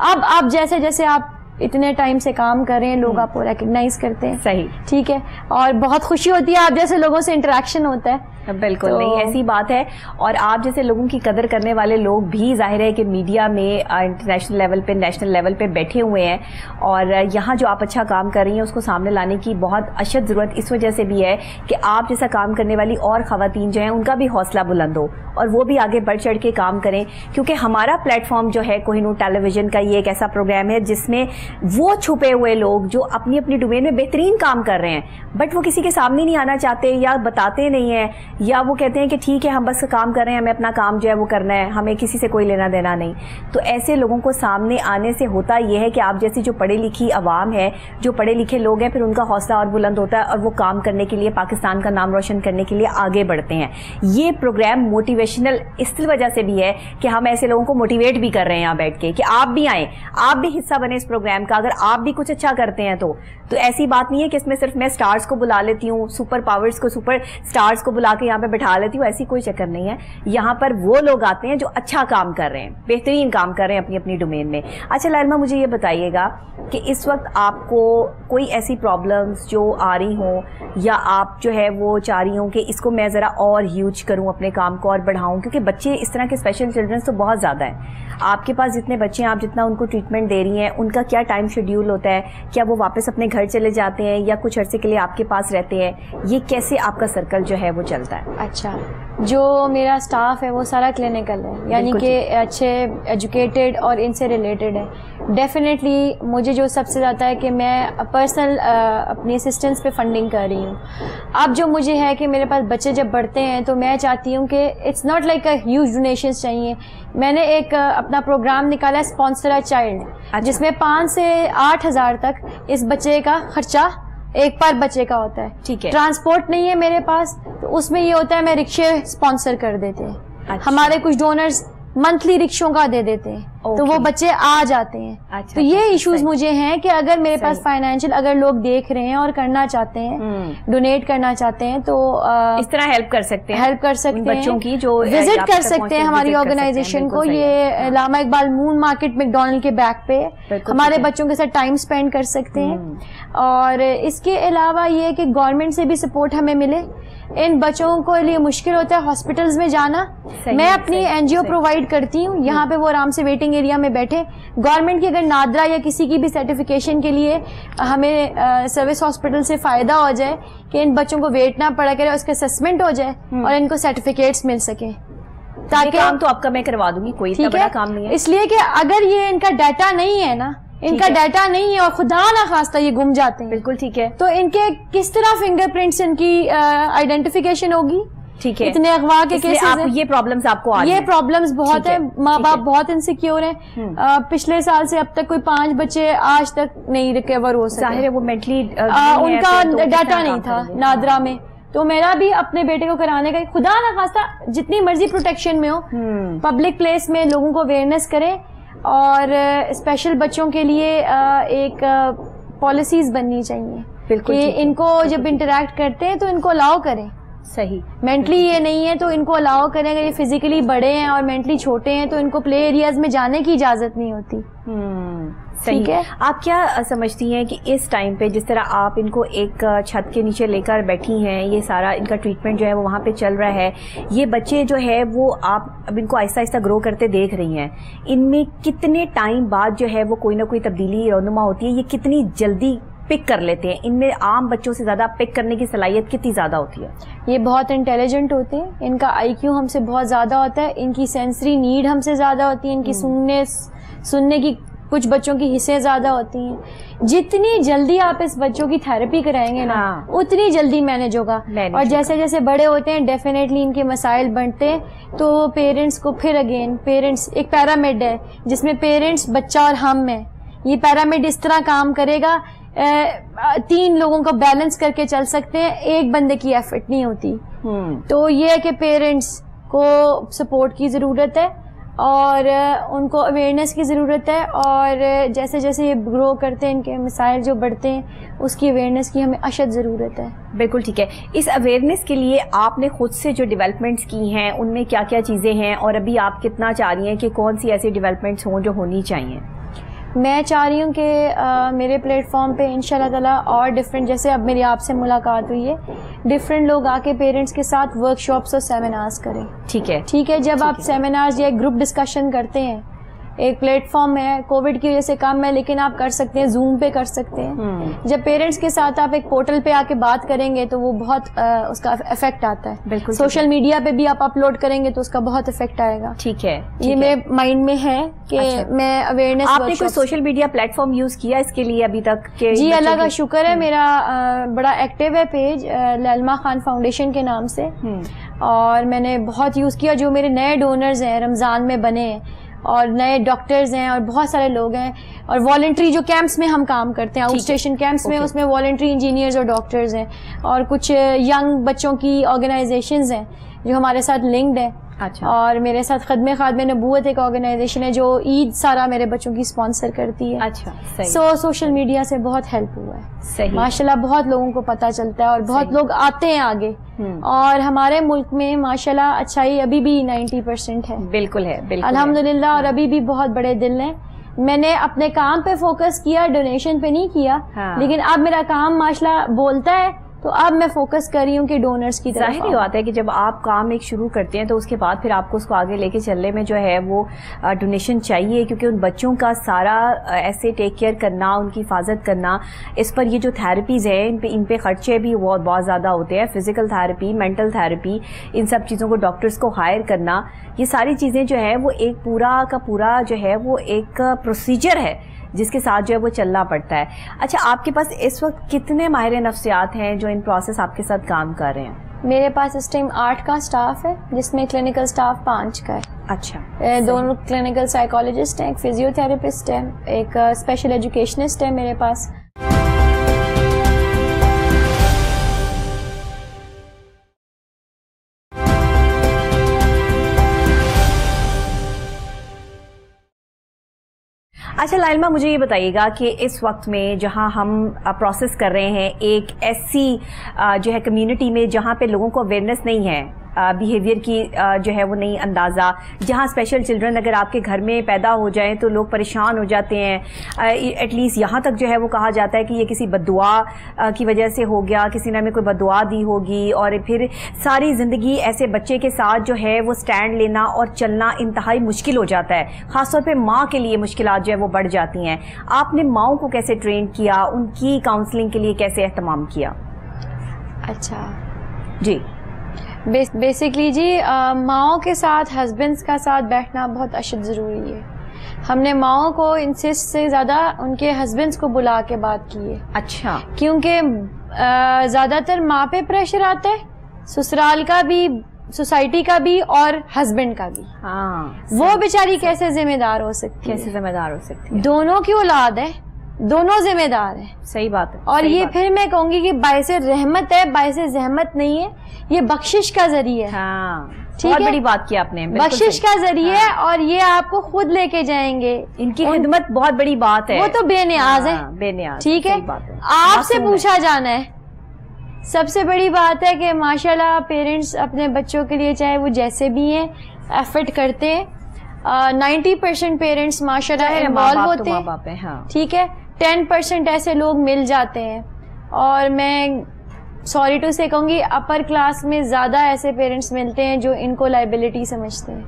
Speaker 1: اب آپ جیسے جیسے آپ اتنے ٹائم سے کام کر رہے ہیں, لوگ آپ کو ریکگنائز کرتے ہیں.
Speaker 2: صحیح,
Speaker 1: ٹھیک ہے. اور بہت خوشی ہوتی ہے آپ جیسے لوگوں سے انٹریکشن ہوتا ہے.
Speaker 2: بالکل نہیں, ایسی بات ہے. اور آپ جیسے لوگوں کی قدر کرنے والے لوگ بھی ظاہر ہے کہ میڈیا میں انٹرنیشنل لیول پہ, نیشنل لیول پہ بیٹھے ہوئے ہیں, اور یہاں جو آپ اچھا کام کر رہی ہیں اس کو سامنے لانے کی بہت اشد ضرورت اس وجہ سے بھی ہے کہ آپ جیسا کام کرنے والی اور خواتین جو ہیں ان کا بھی حوصلہ بلند ہو اور وہ بھی آگے بڑھ چڑھ کے کام کریں. کیونکہ ہمارا پلیٹ فارم جو ہے کوہ نور ٹیلی ویژن کا, یہ ایک ایسا پروگرام ہے جس میں وہ چھپے ہوئے لوگ جو اپنی اپنی ڈومین میں بہترین کام کر رہے ہیں بٹ وہ کسی کے سامنے نہیں آنا چاہتے یا بتاتے نہیں ہیں, یا وہ کہتے ہیں کہ ٹھیک ہے ہم بس کام کر رہے ہیں, ہمیں اپنا کام جو ہے وہ کرنا ہے, ہمیں کسی سے کوئی لینا دینا نہیں. تو ایسے لوگوں کو سامنے آنے سے ہوتا یہ ہے کہ آپ جیسی جو پڑھے لکھی عوام ہے, جو پڑھے لکھے لوگ ہیں, پھر ان کا حوصلہ اور بلند ہوتا ہے اور وہ کام کرنے کے لیے, پاکستان کا نام روشن کرنے کے لیے آگے بڑھتے ہیں. یہ پروگرام موٹیویشنل اس وجہ سے بھی ہے کہ ہم ایسے لوگوں کو موٹیویٹ بھی کر رہے ہیں یہاں بیٹھ کے کہ آپ بھی آئیں, آپ بھی حصہ بنے اس پروگرام کا. اگر آپ بھی کچھ اچھا کرتے ہیں تو ایسی بات نہیں ہے کہ اس میں صرف میں سٹارز کو بلا لیتی ہوں, سپر پاورز کو, سپر سٹارز کو بلا کے یہاں پہ بٹھا لیتی ہوں, ایسی کوئی چکر نہیں ہے. یہاں پر وہ لوگ آتے ہیں جو اچھا کام کر رہے ہیں, بہترین کام کر رہے ہیں اپنی اپنی ڈومین میں. اچھا لائلما, مجھے یہ بتائیے گا کہ اس وقت آپ کو کوئی ایسی پرابلمس جو آ رہی ہوں یا آپ جو ہے وہ چاہ رہی ہوں کہ اس کو میں ذرا اور ہیوج کروں, اپنے کام کو اور بڑھاؤں, کیونکہ بچے اس طرح کے اسپیشل چلڈرنس تو بہت زیادہ ہیں آپ کے پاس. جتنے بچے ہیں آپ جتنا ان کو ٹریٹمنٹ دے رہی ہیں, ان کا کیا ٹائم شیڈیول ہوتا ہے, کیا وہ واپس اپنے گھر چلے جاتے ہیں یا کچھ عرصے کے لیے آپ کے پاس رہتے ہیں, یہ کیسے آپ کا سرکل جو ہے وہ چلتا ہے؟
Speaker 1: اچھا, جو میرا اسٹاف ہے وہ سارا کلینکل ہے, یعنی کہ اچھے ایجوکیٹڈ اور ان سے ریلیٹڈ ہے. ڈیفینیٹلی مجھے جو سب سے زیادہ ہے کہ میں پرسنل اپنی اسسٹنس پہ فنڈنگ کر رہی ہوں. اب جو مجھے ہے کہ میرے پاس بچے جب بڑھتے ہیں تو میں چاہتی ہوں کہ it's not like a huge donations چاہیے. میں نے ایک اپنا پروگرام نکالا ہے اسپانسر اے چائلڈ, جس میں 5 سے 8 ہزار تک اس بچے کا خرچہ ایک پر بچے کا ہوتا ہے. ٹھیک ہے, ٹرانسپورٹ نہیں ہے میرے پاس تو اس میں یہ ہوتا ہے میں رکشے اسپانسر کر دیتے ہیں. ہمارے کچھ ڈونرز منتھلی رکشوں کا دے دیتے ہیں تو وہ بچے آ جاتے ہیں. تو یہ ایشوز مجھے ہیں کہ اگر میرے پاس فائنینشیل, اگر لوگ دیکھ رہے ہیں اور کرنا چاہتے ہیں, ڈونیٹ کرنا چاہتے ہیں تو
Speaker 2: اس طرح ہیلپ کر سکتے ہیں
Speaker 1: بچوں کی, جو وزٹ کر سکتے ہیں ہماری آرگنائزیشن کو. یہ علامہ اقبال مون مارکیٹ میکڈونلڈ کے بیک پہ ہمارے بچوں کے ساتھ ٹائم اسپینڈ کر سکتے ہیں. اور اس کے علاوہ یہ کہ گورنمنٹ سے بھی سپورٹ ہمیں ملے. ان بچوں کو لیے مشکل ہوتا ہے ہاسپٹلز میں جانا, میں اپنی این جی او پرووائڈ کرتی ہوں, یہاں پہ وہ آرام سے ویٹنگ ایریا میں بیٹھے. گورنمنٹ کی اگر نادرا یا کسی کی بھی سرٹیفکیشن کے لیے ہمیں سروس ہاسپٹل سے فائدہ ہو جائے کہ ان بچوں کو ویٹ نہ پڑا کرے, اس کا اسسمنٹ ہو جائے اور ان کو سرٹیفکیٹس مل سکیں,
Speaker 2: تاکہ کام تو آپ کا میں کروا دوں گی, کوئی اتنا بڑا کام نہیں ہے.
Speaker 1: اس لیے کہ اگر یہ ان کا ڈیٹا نہیں ہے نا, ان کا ڈیٹا نہیں ہے اور خدا نہ خواستہ یہ گم جاتے ہیں,
Speaker 2: بالکل ٹھیک ہے,
Speaker 1: تو ان کے کس طرح فنگر پرنٹس, ان کی آئیڈینٹیفیکیشن ہوگی؟ ٹھیک ہے, اتنے اغوا کے کیسز ہیں,
Speaker 2: یہ پرابلمز آپ کو
Speaker 1: یہ پرابلمز بہت ہیں. ماں باپ بہت انسیکیور ہیں. پچھلے سال سے اب تک کوئی 5 بچے آج تک نہیں ریکور ہو سکے.
Speaker 2: ظاہر ہے وہ مینٹلی
Speaker 1: ان کا ڈیٹا نہیں تھا نادرا میں. تو میرا بھی اپنے بیٹے کو کرانے کا, خدا نہ خواستہ جتنی مرضی پروٹیکشن میں ہو, پبلک پلیس میں لوگوں کو اویئرنیس کریں. اور اسپیشل بچوں کے لیے ایک پالیسیز بننی چاہیے کہ ان کو جب انٹریکٹ کرتے ہیں تو ان کو الاؤ کریں
Speaker 2: صحیح.
Speaker 1: مینٹلی یہ نہیں ہے تو ان کو الاؤ کریں. اگر یہ فزیکلی بڑے ہیں اور مینٹلی چھوٹے ہیں تو ان کو پلے ایریاز میں جانے کی اجازت نہیں ہوتی.
Speaker 2: صحیح ہے. آپ کیا سمجھتی ہیں کہ اس ٹائم پہ جس طرح آپ ان کو ایک چھت کے نیچے لے کر بیٹھی ہیں, یہ سارا ان کا ٹریٹمنٹ جو ہے وہ وہاں پہ چل رہا ہے, یہ بچے جو ہے وہ آپ اب ان کو آہستہ آہستہ گرو کرتے دیکھ رہی ہیں, ان میں کتنے ٹائم بعد جو ہے وہ کوئی نہ کوئی تبدیلی رونما ہوتی ہے؟ یہ کتنی جلدی پک کر لیتے ہیں؟ ان میں عام بچوں سے زیادہ پک کرنے کی صلاحیت کتنی زیادہ ہوتی ہے؟
Speaker 1: یہ بہت انٹیلیجنٹ ہوتے ہیں, ان کا آئی کیو ہم سے بہت زیادہ ہوتا ہے, ان کی سینسری نیڈ ہم سے زیادہ ہوتی ہے, ان کی سننے کی کچھ بچوں کی حصے زیادہ ہوتی ہیں. جتنی جلدی آپ اس بچوں کی تھراپی کرائیں گے نا اتنی جلدی مینج ہوگا. اور جیسے جیسے بڑے ہوتے ہیں ڈیفینیٹلی ان کے مسائل بنتے ہیں, تو پیرنٹس کو پھر اگین پیرنٹس ایک پیرامڈ ہے جس میں پیرنٹس, بچہ اور ہم ہیں. یہ پیرامڈ اس طرح کام کرے گا, 3 لوگوں کو بیلنس کر کے چل سکتے ہیں, ایک بندے کی ایفرٹ نہیں ہوتی. تو یہ ہے کہ پیرنٹس کو سپورٹ کی ضرورت ہے اور ان کو اویئرنیس کی ضرورت ہے, اور جیسے جیسے یہ گرو کرتے ہیں ان کے مسائل جو بڑھتے ہیں اس کی اویئرنیس کی ہمیں اشد ضرورت ہے.
Speaker 2: بالکل ٹھیک ہے. اس اویئرنیس کے لیے آپ نے خود سے جو ڈیولپمنٹس کی ہیں ان میں کیا کیا چیزیں ہیں, اور ابھی آپ کتنا چاہ رہی ہیں کہ کون سی ایسی ڈیولپمنٹس ہوں جو ہونی چاہیے؟
Speaker 1: میں چاہ رہی ہوں کہ میرے پلیٹ فارم پہ انشاءاللہ تعالیٰ اور ڈفرینٹ, جیسے اب میری آپ سے ملاقات ہوئی ہے, ڈفرینٹ لوگ آ کے پیرنٹس کے ساتھ ورک شاپس اور سیمینارز کریں. ٹھیک ہے. جب آپ سیمینارز یا گروپ ڈسکشن کرتے ہیں, ایک پلیٹ فارم ہے, کووڈ کی وجہ سے کم ہے لیکن آپ کر سکتے ہیں, زوم پہ کر سکتے ہیں. جب پیرنٹس کے ساتھ آپ ایک پورٹل پہ آ کے بات کریں گے تو وہ بہت اس کا افیکٹ آتا ہے. بالکل. سوشل میڈیا پہ بھی آپ اپلوڈ کریں گے تو اس کا بہت افیکٹ آئے گا. ٹھیک ہے. یہ میرے مائنڈ میں ہے کہ میں اویئرنیس.
Speaker 2: آپ نے کوئی social media plate form use کیا اس کے لیے ابھی تک؟
Speaker 1: جی اللہ کا شکر ہے, میرا بڑا ایکٹیو ہے پیج لیلما خان فاؤنڈیشن کے نام سے, اور میں نے بہت یوز کیا. جو میرے نئے ڈونرز ہیں رمضان میں بنے ہیں, اور نئے ڈاکٹرز ہیں, اور بہت سارے لوگ ہیں, اور والنٹری جو کیمپس میں ہم کام کرتے ہیں, آؤٹ اسٹیشن کیمپس میں, اس میں والنٹری انجینئرز اور ڈاکٹرز ہیں, اور کچھ ینگ بچوں کی آرگنائزیشنز ہیں جو ہمارے ساتھ لنکڈ ہیں. اور میرے ساتھ خادم نبوت ایک آرگنائزیشن ہے جو عید سارا میرے بچوں کی اسپانسر کرتی ہے. سوشل میڈیا سے بہت ہیلپ ہوا ہے ماشاءاللہ, بہت لوگوں کو پتہ چلتا ہے اور بہت لوگ آتے ہیں آگے, اور ہمارے ملک میں ماشاءاللہ اچھائی ابھی بھی 90% ہے. بالکل ہے, الحمدللہ. اور ابھی بھی بہت بڑے دل ہیں. میں نے اپنے کام پہ فوکس کیا, ڈونیشن پہ نہیں کیا, لیکن اب میرا کام ماشاءاللہ بولتا ہے تو اب میں فوکس کر رہی ہوں کہ ڈونرز کی طرف. ظاہر ہی بات ہے کہ جب آپ کام ایک شروع کرتے ہیں تو اس کے بعد پھر آپ کو اس کو آگے لے کے چلنے میں جو ہے وہ ڈونیشن چاہیے, کیونکہ ان بچوں کا سارا ایسے ٹیک کیئر کرنا, ان کی حفاظت کرنا, اس پر یہ جو تھراپیز ہیں ان پہ خرچے بھی بہت زیادہ ہوتے ہیں. فزیکل تھراپی, مینٹل تھراپی, ان سب چیزوں کو ڈاکٹرز کو ہائر کرنا, یہ ساری چیزیں جو ہے وہ ایک پورا کا پورا جو ہے وہ ایک پروسیجر ہے جس کے ساتھ جو ہے وہ چلنا پڑتا ہے. اچھا, آپ کے پاس اس وقت کتنے ماہر نفسیات ہیں جو ان پروسیس آپ کے ساتھ کام کر رہے ہیں؟ میرے پاس اس ٹائم 8 کا سٹاف ہے, جس میں کلینکل سٹاف 5 کا ہے.
Speaker 2: اچھا.
Speaker 1: 2 کلینکل سائیکالوجسٹ ہیں, ایک فزیو تھراپسٹ ہے, ایک اسپیشل ایجوکیشنسٹ ہے میرے پاس.
Speaker 2: اچھا لائلما, مجھے یہ بتائیے گا کہ اس وقت میں جہاں ہم پروسیس کر رہے ہیں ایک ایسی جو ہے کمیونٹی میں جہاں پہ لوگوں کو اویئرنیس نہیں ہے, بیہیویئر کی جو ہے وہ نہیں اندازہ, جہاں اسپیشل چلڈرن اگر آپ کے گھر میں پیدا ہو جائیں تو لوگ پریشان ہو جاتے ہیں, ایٹ لیسٹ یہاں تک جو ہے وہ کہا جاتا ہے کہ یہ کسی بد دعا کی وجہ سے ہو گیا, کسی نے ہمیں کوئی بد دعا دی ہوگی, اور پھر ساری زندگی ایسے بچے کے ساتھ جو ہے وہ سٹینڈ لینا اور چلنا انتہائی مشکل ہو جاتا ہے. خاص طور پہ ماں کے لیے مشکلات جو ہے وہ بڑھ جاتی ہیں. آپ نے ماؤں کو کیسے ٹرین کیا, ان کی کاؤنسلنگ کے لیے کیسے اہتمام کیا؟
Speaker 1: اچھا
Speaker 2: جی,
Speaker 1: بیسکلی جی ماؤں کے ساتھ ہسبینڈس کا ساتھ بیٹھنا بہت اشد ضروری ہے. ہم نے ماؤں کو انسسٹ سے زیادہ ان کے ہسبینڈس کو بلا کے بات کی ہے.
Speaker 2: اچھا.
Speaker 1: کیونکہ زیادہ تر ماں پہ پریشر آتا ہے, سسرال کا بھی, سوسائٹی کا بھی, اور ہسبینڈ کا بھی.
Speaker 2: ہاں,
Speaker 1: وہ بیچاری کیسے ذمہ دار ہو سکتی ہے؟
Speaker 2: کیسے ذمہ دار ہو سکتی ہے؟
Speaker 1: دونوں کی اولاد ہے, دونوں ذمہ دار ہیں.
Speaker 2: صحیح بات ہے.
Speaker 1: اور یہ پھر میں کہوں گی کہ باعث رحمت ہے, باعث زحمت نہیں ہے, یہ بخشش کا ذریعہ ہے.
Speaker 2: ہاں, بہت بڑی بات کی آپ نے,
Speaker 1: بخشش کا ذریعہ ہے, اور یہ آپ کو خود لے کے جائیں گے.
Speaker 2: ان کی خدمت بہت بڑی بات ہے.
Speaker 1: وہ تو بے نیاز ہے,
Speaker 2: بے نیاز.
Speaker 1: ٹھیک ہے, آپ سے پوچھا جانا ہے سب سے بڑی بات ہے کہ ماشاءاللہ پیرنٹس اپنے بچوں کے لیے چاہے وہ جیسے بھی ہیں ایفرٹ کرتے ہیں. 90% پیرنٹس ماشاءاللہ انوالو ہوتے ہیں, ٹھیک ہے. 10% ایسے لوگ مل جاتے ہیں, اور میں سوری ٹو سے کہوں گی اپر کلاس میں زیادہ ایسے پیرنٹس ملتے ہیں جو ان کو لائبلٹی سمجھتے ہیں.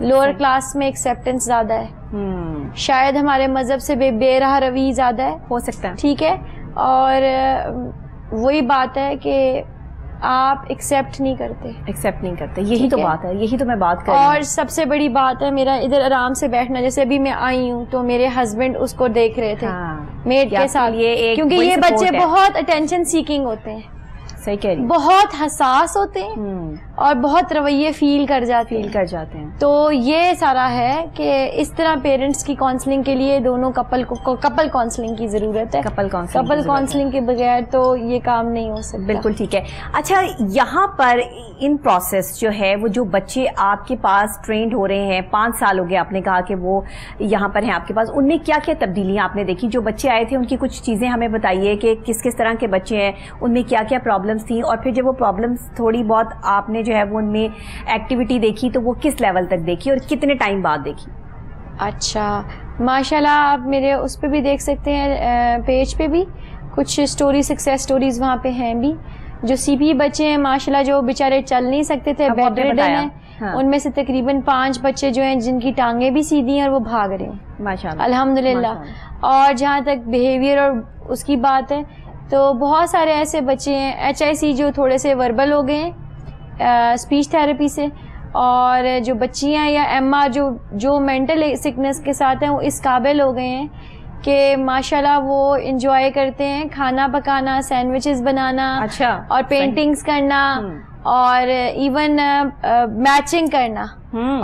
Speaker 1: لوور کلاس میں ایکسیپٹنس زیادہ ہے, شاید ہمارے مذہب سے بے راہ روی زیادہ ہے,
Speaker 2: ہو سکتا ہے,
Speaker 1: ٹھیک ہے. اور وہی بات ہے کہ آپ ایکسیپٹ نہیں کرتے,
Speaker 2: یہی تو بات ہے, یہی تو میں بات کر رہی ہوں.
Speaker 1: اور سب سے بڑی بات ہے میرا ادھر آرام سے بیٹھنا. جیسے ابھی میں آئی ہوں تو میرے ہسبینڈ اس کو دیکھ رہے تھے میڈ کے ساتھ, کیونکہ یہ بچے بہت اٹینشن سیکنگ ہوتے ہیں,
Speaker 2: صحیح کہہ رہی,
Speaker 1: بہت حساس ہوتے ہیں اور بہت رویے فیل کر جاتے ہیں. تو یہ سارا ہے کہ اس طرح پیرنٹس کی کاؤنسلنگ کے لیے دونوں کپل کاؤنسلنگ کی ضرورت ہے. کپل کاؤنسلنگ کے بغیر تو یہ کام نہیں ہو سکتا.
Speaker 2: بالکل ٹھیک ہے. اچھا, یہاں پر ان پروسیس جو ہے وہ جو بچے آپ کے پاس ٹرینڈ ہو رہے ہیں, 5 سال ہو گئے آپ نے کہا کہ وہ یہاں پر ہیں آپ کے پاس, ان میں کیا کیا تبدیلیاں آپ نے دیکھی؟ جو بچے آئے تھے ان کی کچھ چیزیں ہمیں بتائیے کہ کس طرح کے بچے ہیں, ان میں کیا کیا پرابلمس تھیں, اور پھر جب وہ پرابلمس تھوڑی بہت آپ نے جو ہے وہ ان میں ایکٹیویٹی دیکھی تو وہ کس لیول تک دیکھی اور کتنے ٹائم بعد دیکھی؟
Speaker 1: اچھا, ماشاءاللہ آپ میرے اس پہ بھی دیکھ سکتے ہیں, پیج پہ بھی کچھ سکسیس سٹوریز وہاں پہ ہیں بھی. جو سی پی بچے ہیں ماشاءاللہ جو بیچارے چل نہیں سکتے تھے, بیڈ ریڈن ہیں, ان میں سے تقریباً 5 بچے جو ہیں جن کی ٹانگیں بھی سیدھی ہیں اور وہ بھاگ رہے ہیں
Speaker 2: ماشاءاللہ,
Speaker 1: الحمدللہ. اور جہاں تک بیہیویئر اور اس کی بات ہے تو بہت سارے ایسے بچے ہیں HIC جو تھوڑے سے وربل ہو گئے ہیں اسپیچ تھراپی سے, اور جو بچیاں یا MR جو مینٹل سکنس کے ساتھ ہیں وہ اس قابل ہو گئے ہیں کہ ماشاءاللہ وہ انجوائے کرتے ہیں کھانا پکانا, سینڈوچز بنانا,
Speaker 2: اچھا,
Speaker 1: اور پینٹنگز کرنا, اور ایون میچنگ کرنا,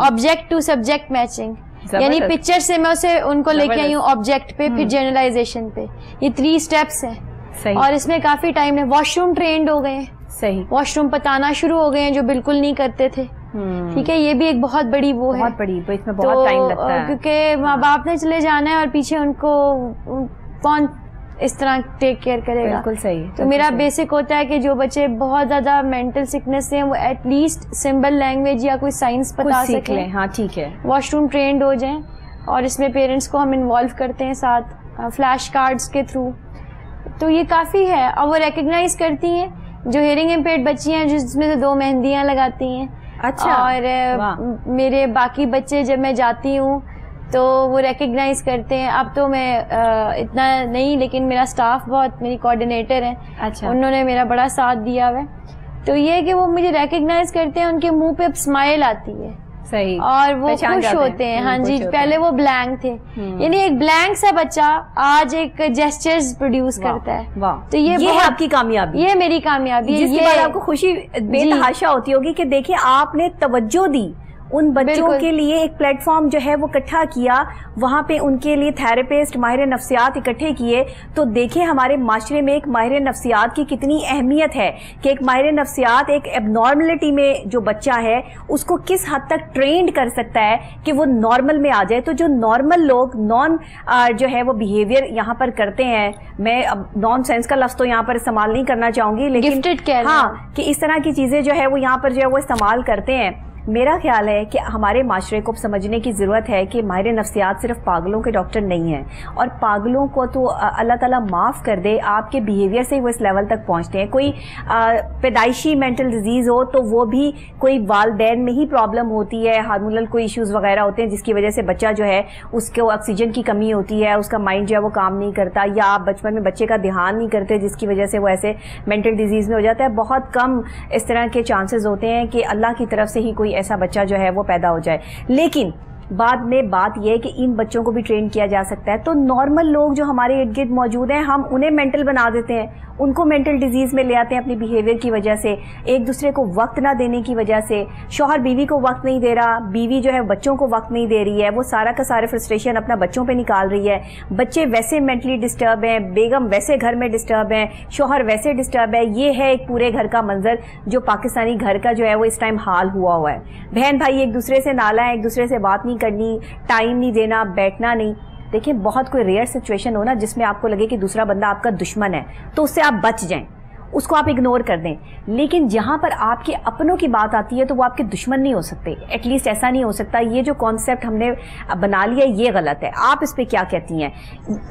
Speaker 1: آبجیکٹ ٹو سبجیکٹ میچنگ, یعنی پکچر سے میں اسے ان کو لے کے آئی ہوں آبجیکٹ پہ, پھر جنرلائزیشن پہ. یہ 3 اسٹیپس ہیں. اور اس میں کافی ٹائم ہے. واش روم ٹرینڈ ہو گئے ہیں,
Speaker 2: صحیح,
Speaker 1: واش روم بتانا شروع ہو گئے ہیں جو بالکل نہیں کرتے تھے, ٹھیک ہے. یہ بھی ایک بہت بڑی وہ ہے,
Speaker 2: بہت بڑی, اس میں بہت ٹائم لگتا ہے
Speaker 1: کیونکہ ماں باپ نے چلے جانا ہے اور پیچھے ان کو کون اس طرح ٹیک کیئر کرے گا.
Speaker 2: بالکل صحیح.
Speaker 1: تو میرا بیسک ہوتا ہے کہ جو بچے بہت زیادہ مینٹل سکنس سے ہیں وہ ایٹ لیسٹ سمبل لینگویج یا کوئی سائنس بتا سکیں,
Speaker 2: ہاں ٹھیک ہے,
Speaker 1: واش روم ٹرینڈ ہو جائیں. اور اس میں پیرنٹس کو ہم انوالو کرتے ہیں ساتھ فلیش کارڈز کے تھرو, تو یہ کافی ہے. اور وہ ریکگنائز کرتی ہیں جو ہیئرنگ امپیئرڈ بچی ہیں جس میں سے 2 مہندیاں لگاتی ہیں.
Speaker 2: اچھا,
Speaker 1: اور میرے باقی بچے جب میں جاتی ہوں تو وہ ریکگنائز کرتے ہیں. اب تو میں اتنا نہیں, لیکن میرا اسٹاف بہت, میری کوآرڈینیٹر ہیں,
Speaker 2: اچھا,
Speaker 1: انہوں نے میرا بڑا ساتھ دیا ہوا ہے. تو یہ کہ وہ مجھے ریکگنائز کرتے ہیں, ان کے منہ پہ اب اسمائل آتی ہے,
Speaker 2: صحیح,
Speaker 1: اور وہ خوش ہوتے ہیں. ہاں جی, پہلے وہ بلینک تھے, یعنی ایک بلینک سا بچہ آج ایک جیسچرز پروڈیوس کرتا ہے. تو یہ
Speaker 2: آپ کی کامیابی,
Speaker 1: یہ میری کامیابی ہے.
Speaker 2: جس کے بعد آپ کو خوشی بے تحاشا ہوتی ہوگی کہ دیکھیں آپ نے توجہ دی ان بچوں کے لیے, ایک پلیٹ فارم جو ہے وہ اکٹھا کیا, وہاں پہ ان کے لیے تھراپسٹ ماہر نفسیات اکٹھے کیے. تو دیکھیں ہمارے معاشرے میں ایک ماہر نفسیات کی کتنی اہمیت ہے کہ ایک ماہر نفسیات ایک اب نارملٹی میں جو بچہ ہے اس کو کس حد تک ٹرینڈ کر سکتا ہے کہ وہ نارمل میں آ جائے. تو جو نارمل لوگ جو ہے وہ بیہیویئر یہاں پر کرتے ہیں, میں اب نان سینس کا لفظ تو یہاں پر استعمال نہیں کرنا چاہوں گی, لیکن ہاں کہ اس طرح کی چیزیں جو ہے وہ یہاں پر جو ہے وہ استعمال کرتے ہیں. میرا خیال ہے کہ ہمارے معاشرے کو سمجھنے کی ضرورت ہے کہ ماہر نفسیات صرف پاگلوں کے ڈاکٹر نہیں ہیں, اور پاگلوں کو تو اللہ تعالیٰ معاف کر دے, آپ کے بیہیویئر سے ہی وہ اس لیول تک پہنچتے ہیں. کوئی پیدائشی مینٹل ڈیزیز ہو تو وہ بھی کوئی والدین میں ہی پرابلم ہوتی ہے, ہارمونل کوئی ایشوز وغیرہ ہوتے ہیں جس کی وجہ سے بچہ جو ہے اس کو آکسیجن کی کمی ہوتی ہے, اس کا مائنڈ جو ہے وہ کام نہیں کرتا, یا آپ بچپن میں بچے کا دھیان نہیں کرتے جس کی وجہ سے وہ ایسے مینٹل ڈیزیز میں ہو جاتا ہے. بہت کم اس طرح کے چانسز ہوتے ہیں کہ اللہ کی طرف سے ہی کوئی ایسا بچہ جو ہے وہ پیدا ہو جائے. لیکن بعد میں بات یہ ہے کہ ان بچوں کو بھی ٹرین کیا جا سکتا ہے. تو نارمل لوگ جو ہمارے ارد گرد موجود ہیں, ہم انہیں مینٹل بنا دیتے ہیں, ان کو مینٹل ڈیزیز میں لے آتے ہیں اپنی بیہیویئر کی وجہ سے, ایک دوسرے کو وقت نہ دینے کی وجہ سے. شوہر بیوی کو وقت نہیں دے رہا, بیوی جو ہے بچوں کو وقت نہیں دے رہی ہے, وہ سارا کا سارا فرسٹریشن اپنا بچوں پہ نکال رہی ہے. بچے ویسے مینٹلی ڈسٹرب ہیں, بیگم ویسے گھر میں ڈسٹرب ہیں, شوہر ویسے ڈسٹرب ہے. یہ ہے ایک پورے گھر کا منظر جو پاکستانی گھر کا جو ہے وہ اس ٹائم حال ہوا ہے. بہن بھائی ایک دوسرے سے نالا ہے, ایک دوسرے سے بات نہیں کرنی, ٹائم نہیں دینا, بیٹھنا نہیں. دیکھیں بہت کوئی ریئر سچویشن ہو نا جس میں آپ کو لگے کہ دوسرا بندہ آپ کا دشمن ہے, تو اس سے آپ بچ جائیں. اس کو آپ اگنور کر دیں. لیکن جہاں پر آپ کے اپنوں کی بات آتی ہے تو وہ آپ کے دشمن نہیں ہو سکتے. ایٹ لیسٹ ایسا نہیں ہو سکتا. یہ جو کانسیپٹ ہم نے بنا لیا یہ غلط ہے. آپ اس پہ کیا کہتی ہیں؟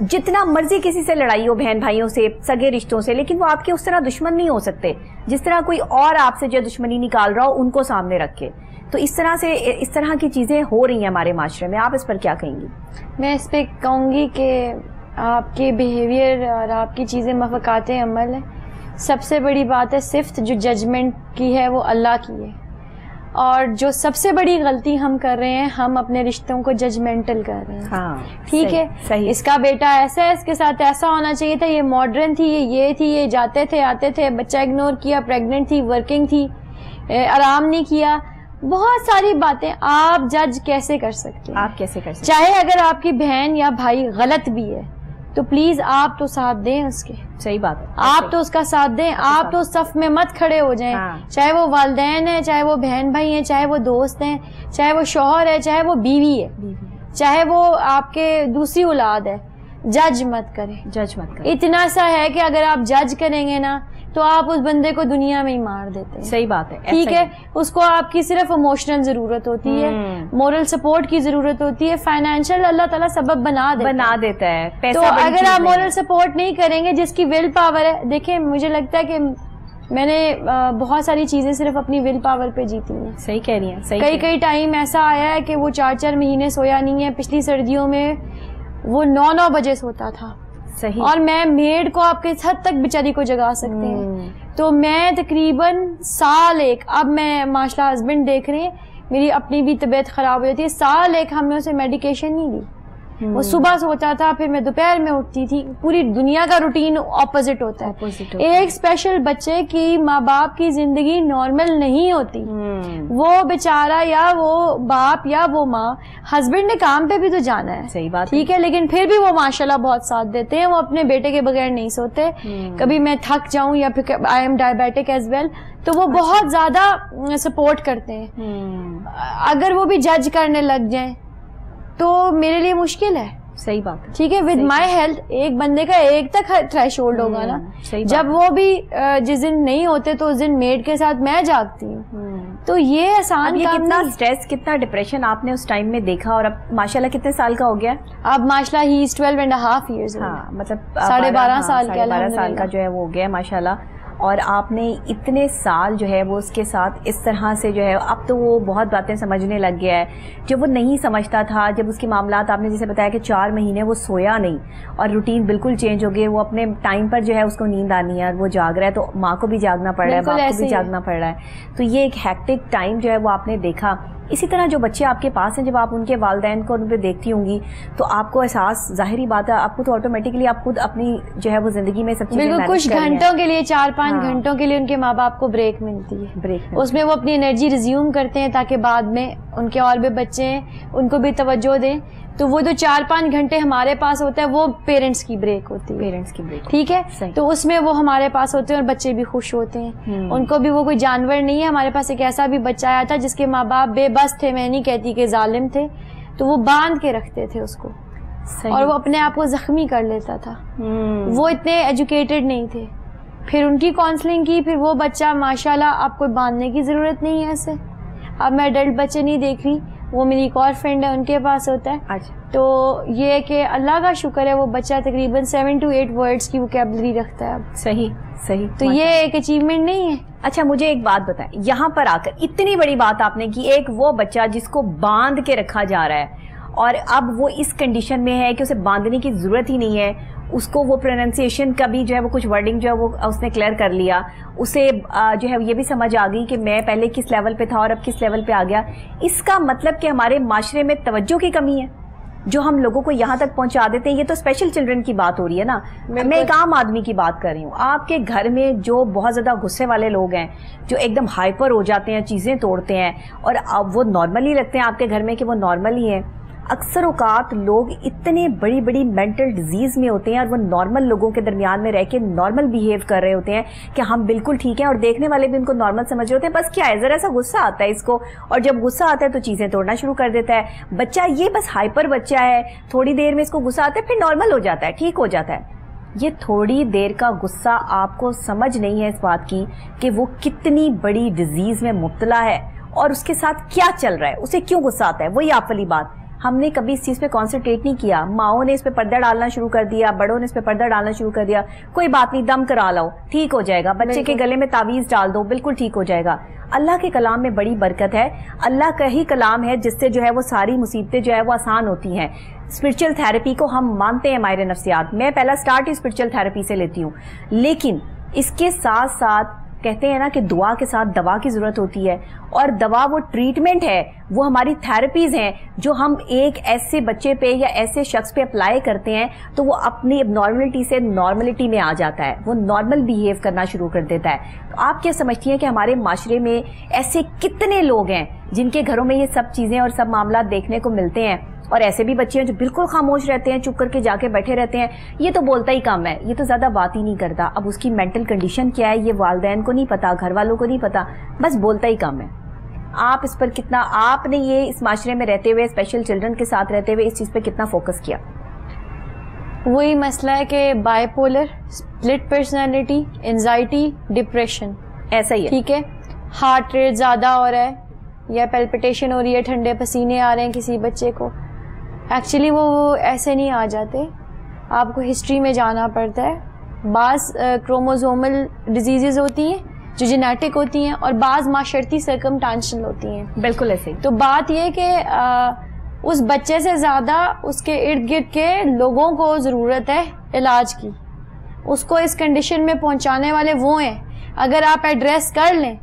Speaker 2: جتنا مرضی کسی سے لڑائی ہو، بہن بھائیوں سے، سگے رشتوں سے، لیکن وہ آپ کے اس طرح دشمن نہیں ہو سکتے جس طرح کوئی اور آپ سے جو دشمنی نکال رہا ہو ان کو سامنے رکھے. تو اس طرح کی چیزیں ہو رہی ہیں ہمارے معاشرے میں. آپ اس پر کیا کہیں گی؟
Speaker 1: میں اس پہ کہوں گی کہ آپ کے بیہیویئر اور آپ کی چیزیں مفقات عمل ہیں. سب سے بڑی بات ہے صفت جو ججمنٹ کی ہے وہ اللہ کی ہے. اور جو سب سے بڑی غلطی ہم کر رہے ہیں، ہم اپنے رشتوں کو ججمنٹل کر رہے ہیں.
Speaker 2: ہاں
Speaker 1: ٹھیک ہے،
Speaker 2: صحیح.
Speaker 1: اس کا بیٹا ایسا ہے، اس کے ساتھ ایسا ہونا چاہیے تھا، یہ ماڈرن تھی، یہ تھی، یہ جاتے تھے آتے تھے، بچہ اگنور کیا، پریگننٹ تھی، ورکنگ تھی، آرام نہیں کیا. بہت ساری باتیں آپ جج کیسے کر سکتے ہیں؟
Speaker 2: آپ کیسے کر سکتے؟
Speaker 1: چاہے اگر آپ کی بہن یا بھائی غلط بھی ہے تو پلیز آپ تو ساتھ دیں اس کے.
Speaker 2: صحیح بات ہے.
Speaker 1: آپ تو اس کا ساتھ دیں. آپ تو صف میں مت کھڑے ہو جائیں. چاہے وہ والدین ہیں، چاہے وہ بہن بھائی ہیں، چاہے وہ دوست ہیں، چاہے وہ شوہر ہے، چاہے وہ بیوی ہے، چاہے وہ آپ کے دوسری اولاد ہے. جج مت کریں. اتنا سا ہے کہ اگر آپ جج کریں گے نا تو آپ اس بندے کو دنیا میں ہی مار دیتے ہیں.
Speaker 2: صحیح بات ہے.
Speaker 1: ٹھیک ہے، اس کو آپ کی صرف ایموشنل ضرورت ہوتی ہے، مورل سپورٹ کی ضرورت ہوتی ہے، فائنینشیل اللہ تعالیٰ سبب بنا دیتا ہے. تو اگر آپ مورل سپورٹ نہیں کریں گے، جس کی ول پاور ہے، دیکھیں مجھے لگتا ہے کہ میں نے بہت ساری چیزیں صرف اپنی ول پاور پہ جیتی ہیں.
Speaker 2: صحیح کہہ رہی ہیں.
Speaker 1: کئی ٹائم ایسا آیا ہے کہ وہ 4 مہینے سویا نہیں ہے. پچھلی سردیوں میں وہ 9 بجے سوتا تھا.
Speaker 2: صحیح.
Speaker 1: اور میں میڈ کو آپ کس حد تک بیچاری کو جگا سکتے ہیں. تو میں تقریباً سال ایک، اب میں ماشاء اللہ ہسبینڈ دیکھ رہے ہیں، میری اپنی بھی طبیعت خراب ہو جاتی ہے، سال ایک ہم نے اسے میڈیکیشن نہیں دی. وہ صبح سوتا تھا، پھر میں دوپہر میں اٹھتی تھی. پوری دنیا کا روٹین اپوزٹ ہوتا ہے. ایک اسپیشل بچے کی ماں باپ کی زندگی نارمل نہیں ہوتی. وہ بیچارہ یا وہ باپ یا وہ ماں، ہسبینڈ نے کام پہ بھی تو جانا ہے.
Speaker 2: صحیح بات.
Speaker 1: ٹھیک ہے، لیکن پھر بھی وہ ماشاءاللہ بہت ساتھ دیتے ہیں. وہ اپنے بیٹے کے بغیر نہیں سوتے. کبھی میں تھک جاؤں یا پھر I am diabetic as well تو وہ بہت زیادہ سپورٹ کرتے ہیں. اگر وہ بھی جج کرنے لگ جائیں تو میرے لیے مشکل ہے.
Speaker 2: صحیح بات ہے.
Speaker 1: ٹھیک ہے، ود مائی ہیلتھ ایک بندے کا ایک تک تھریش ہولڈ ہوگا نا. جب وہ بھی جس دن نہیں ہوتے تو اس دن میڈ کے ساتھ میں جاگتی ہوں. تو یہ آسان کام.
Speaker 2: کتنا اسٹریس، کتنا ڈپریشن آپ نے اس ٹائم میں دیکھا. اور اب ماشاءاللہ کتنے سال کا ہو گیا؟
Speaker 1: اب ماشاءاللہ ہی 12.5 years.
Speaker 2: ہاں، مطلب
Speaker 1: 12.5 سال کا،
Speaker 2: 12 سال کا جو ہے وہ ہو گیا ماشاءاللہ. اور آپ نے اتنے سال جو ہے وہ اس کے ساتھ اس طرح سے جو ہے، اب تو وہ بہت باتیں سمجھنے لگ گیا ہے. جب وہ نہیں سمجھتا تھا، جب اس کے معاملات آپ نے جیسے بتایا کہ 4 مہینے وہ سویا نہیں اور روٹین بالکل چینج ہو گئے. وہ اپنے ٹائم پر جو ہے اس کو نیند آنی ہے اور وہ جاگ رہا ہے تو ماں کو بھی جاگنا پڑ رہا ہے، باپ کو بھی جاگنا پڑ رہا ہے. تو یہ ایک ہیکٹک ٹائم جو ہے وہ آپ نے دیکھا. اسی طرح جو بچے آپ کے پاس ہیں، جب آپ ان کے والدین کو ان پہ دیکھتی ہوں گی تو آپ کو احساس، ظاہری بات ہے، آپ کو تو آٹومیٹکلی آپ خود اپنی جو ہے وہ زندگی میں سب چیزیں
Speaker 1: بالکل کچھ گھنٹوں کے لیے 4-5 گھنٹوں کے لیے ان کے ماں باپ کو بریک ملتی ہے. اس میں وہ اپنی انرجی ریزیوم کرتے ہیں تاکہ بعد میں ان کے اور بھی بچے ہیں ان کو بھی توجہ دیں. تو وہ جو 4-5 گھنٹے ہمارے پاس ہوتا ہے وہ پیرنٹس کی بریک ہوتی ہے.
Speaker 2: پیرنٹس کی بریک.
Speaker 1: ٹھیک ہے، تو اس میں وہ ہمارے پاس ہوتے ہیں اور بچے بھی خوش ہوتے ہیں. ان کو بھی وہ کوئی جانور نہیں ہے. ہمارے پاس ایک ایسا بھی بچہ آیا تھا جس کے ماں باپ بے بس تھے، میں نہیں کہتی کہ ظالم تھے، تو وہ باندھ کے رکھتے تھے اس کو اور وہ اپنے آپ کو زخمی کر لیتا تھا. وہ اتنے ایجوکیٹڈ نہیں تھے. پھر ان کی کاؤنسلنگ کی، پھر وہ بچہ ماشاءاللہ آپ کو باندھنے کی ضرورت نہیں ہے ایسے. اب میں ایڈلٹ بچے نہیں دیکھ رہی، وہ میری ایک اور فرینڈ ہے ان کے پاس ہوتا ہے. تو یہ کہ اللہ کا شکر ہے وہ بچہ تقریباً 7 to 8 ورڈز کی ووکیبلری رکھتا ہے اب.
Speaker 2: صحیح.
Speaker 1: تو یہ ایک اچیومنٹ نہیں ہے.
Speaker 2: اچھا مجھے ایک بات بتائیں، یہاں پر آ کر اتنی بڑی بات آپ نے کی، ایک وہ بچہ جس کو باندھ کے رکھا جا رہا ہے اور اب وہ اس کنڈیشن میں ہے کہ اسے باندھنے کی ضرورت ہی نہیں ہے. اس کو وہ پروننسیشن کا بھی جو ہے وہ کچھ ورڈنگ جو ہے وہ اس نے کلیئر کر لیا. اسے جو ہے یہ بھی سمجھ آ گئی کہ میں پہلے کس لیول پہ تھا اور اب کس لیول پہ آ گیا. اس کا مطلب کہ ہمارے معاشرے میں توجہ کی کمی ہے جو ہم لوگوں کو یہاں تک پہنچا دیتے ہیں. یہ تو اسپیشل چلڈرن کی بات ہو رہی ہے نا. میں ایک عام آدمی کی بات کر رہی ہوں. آپ کے گھر میں جو بہت زیادہ غصے والے لوگ ہیں، جو ایک دم ہائپر ہو جاتے ہیں، چیزیں توڑتے ہیں اور اب وہ نارملی لگتے ہیں آپ کے گھر میں کہ وہ نارمل ہی ہیں. اکثر اوقات لوگ اتنے بڑی بڑی مینٹل ڈیزیز میں ہوتے ہیں اور وہ نارمل لوگوں کے درمیان میں رہ کے نارمل بیہیو کر رہے ہوتے ہیں کہ ہم بالکل ٹھیک ہیں، اور دیکھنے والے بھی ان کو نارمل سمجھ رہے ہوتے ہیں. بس کیا ہے، ذرا سا غصہ آتا ہے اس کو، اور جب غصہ آتا ہے تو چیزیں توڑنا شروع کر دیتا ہے. بچہ یہ بس ہائپر بچہ ہے، تھوڑی دیر میں اس کو غصہ آتا ہے پھر نارمل ہو جاتا ہے، ٹھیک ہو جاتا ہے. یہ تھوڑی دیر کا غصہ آپ کو سمجھ نہیں ہے اس بات کی کہ وہ کتنی بڑی ڈیزیز میں مبتلا ہے اور اس کے ساتھ کیا چل رہا ہے, اسے کیوں غصہ آتا ہے. وہی آپ والی بات, ہم نے کبھی اس چیز پہ کانسنٹریٹ نہیں کیا. ماؤں نے اس پہ پردہ ڈالنا شروع کر دیا, بڑوں نے اس پہ پردہ ڈالنا شروع کر دیا. کوئی بات نہیں, دم کرا لاؤ, ٹھیک ہو جائے گا. بچے کے گلے میں تعویذ ڈال دو, بالکل ٹھیک ہو جائے گا. اللہ کے کلام میں بڑی برکت ہے. اللہ کا ہی کلام ہے جس سے جو ہے وہ ساری مصیبتیں جو ہے وہ آسان ہوتی ہیں. اسپرچل تھراپی کو ہم مانتے ہیں ماہر نفسیات, میں پہلا سٹارٹ ہی اسپرچل تھراپی سے لیتی ہوں, لیکن اس کے ساتھ ساتھ کہتے ہیں نا کہ دعا کے ساتھ دوا کی ضرورت ہوتی ہے, اور دوا وہ ٹریٹمنٹ ہے, وہ ہماری تھراپیز ہیں جو ہم ایک ایسے بچے پہ یا ایسے شخص پہ اپلائی کرتے ہیں تو وہ اپنی اب نارملٹی سے نارملٹی میں آ جاتا ہے, وہ نارمل بیہیو کرنا شروع کر دیتا ہے. تو آپ کیا سمجھتی ہیں کہ ہمارے معاشرے میں ایسے کتنے لوگ ہیں جن کے گھروں میں یہ سب چیزیں اور سب معاملات دیکھنے کو ملتے ہیں, اور ایسے بھی بچے ہیں جو بالکل خاموش رہتے ہیں, چپ کر کے جا کے بیٹھے رہتے ہیں, یہ تو بولتا ہی کم ہے, یہ تو زیادہ بات ہی نہیں کرتا. اب اس کی مینٹل کنڈیشن کیا ہے یہ والدین کو نہیں پتا, گھر والوں کو نہیں پتا, بس بولتا ہی کم ہے. آپ اس پر کتنا, آپ نے یہ اس معاشرے میں رہتے ہوئے, اسپیشل چلڈرن کے ساتھ رہتے ہوئے اس چیز پہ کتنا فوکس کیا؟
Speaker 1: وہی مسئلہ ہے کہ by polar, split personality, anxiety, depression, ایسا ہی ہے. ٹھیک ہے, ہارٹ ریٹ زیادہ ہو رہا ہے یا پیلپٹیشن ہو رہی ہے, ٹھنڈے پسینے آ رہے ہیں کسی بچے کو, ایکچولی وہ ایسے نہیں آ جاتے, آپ کو ہسٹری میں جانا پڑتا ہے. بعض کروموزومل ڈیزیزز ہوتی ہیں جو جینیٹک ہوتی ہیں, اور بعض معاشرتی سرکمٹانشل ہوتی ہیں.
Speaker 2: بالکل ایسے.
Speaker 1: تو بات یہ کہ اس بچے سے زیادہ اس کے ارد گرد کے لوگوں کو ضرورت ہے علاج کی, اس کو اس کنڈیشن میں پہنچانے والے وہ ہیں. اگر آپ ایڈریس کر لیں,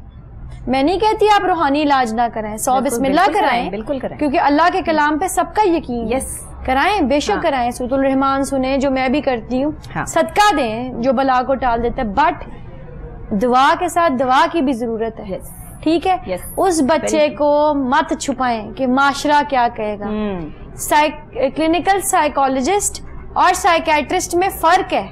Speaker 1: میں نہیں کہتی آپ روحانی علاج نہ کرائیں, 100 بسم اللہ کرائیں,
Speaker 2: بالکل کرائیں,
Speaker 1: کیونکہ اللہ کے کلام پہ سب کا یقین.
Speaker 2: یس,
Speaker 1: کرائیں, بے شک کرائیں. سورۃ الرحمن سنیں جو میں بھی کرتی ہوں, صدقہ دیں جو بلا کو ٹال دیتا ہے, بٹ دعا کے ساتھ دوا کی بھی ضرورت ہے. ٹھیک ہے, اس بچے کو مت چھپائیں کہ معاشرہ کیا کہے گا. کلینکل سائیکالوجسٹ اور سائیکیٹرسٹ میں فرق ہے.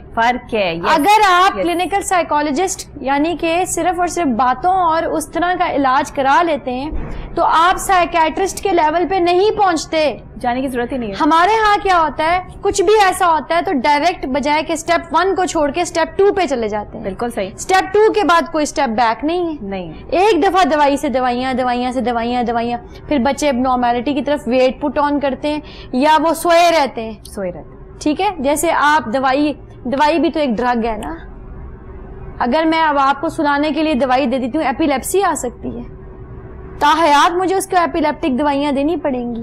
Speaker 1: اگر آپ کلینکل سائیکالوجسٹ یعنی کہ صرف اور صرف باتوں اور اس طرح کا علاج کرا لیتے ہیں تو آپ سائیکیٹرسٹ کے لیول پہ نہیں پہنچتے,
Speaker 2: جانے کی ضرورت ہی نہیں ہے.
Speaker 1: ہمارے ہاں کیا ہوتا ہے, کچھ بھی ایسا ہوتا ہے تو ڈائریکٹ بجائے کہ سٹیپ 1 کو چھوڑ کے سٹیپ 2 پہ چلے جاتے ہیں.
Speaker 2: بالکل صحیح.
Speaker 1: سٹیپ 2 کے بعد کوئی سٹیپ بیک نہیں ہے. نہیں, ایک دفعہ دوائی سے دوائیاں, دوائیاں سے دوائیاں, دوائیاں, پھر بچے اب نارمیلٹی کی طرف ویٹ پٹ آن کرتے ہیں یا وہ سوئے رہتے ہیں. ٹھیک ہے, جیسے آپ دوائی بھی تو ایک ڈرگ ہے نا. اگر میں اب آپ کو سلانے کے لیے دوائی دے دیتی ہوں, ایپیلیپسی آ سکتی ہے, تاحیات مجھے اس کو ایپیلیپٹک دوائیاں دینی پڑیں گی.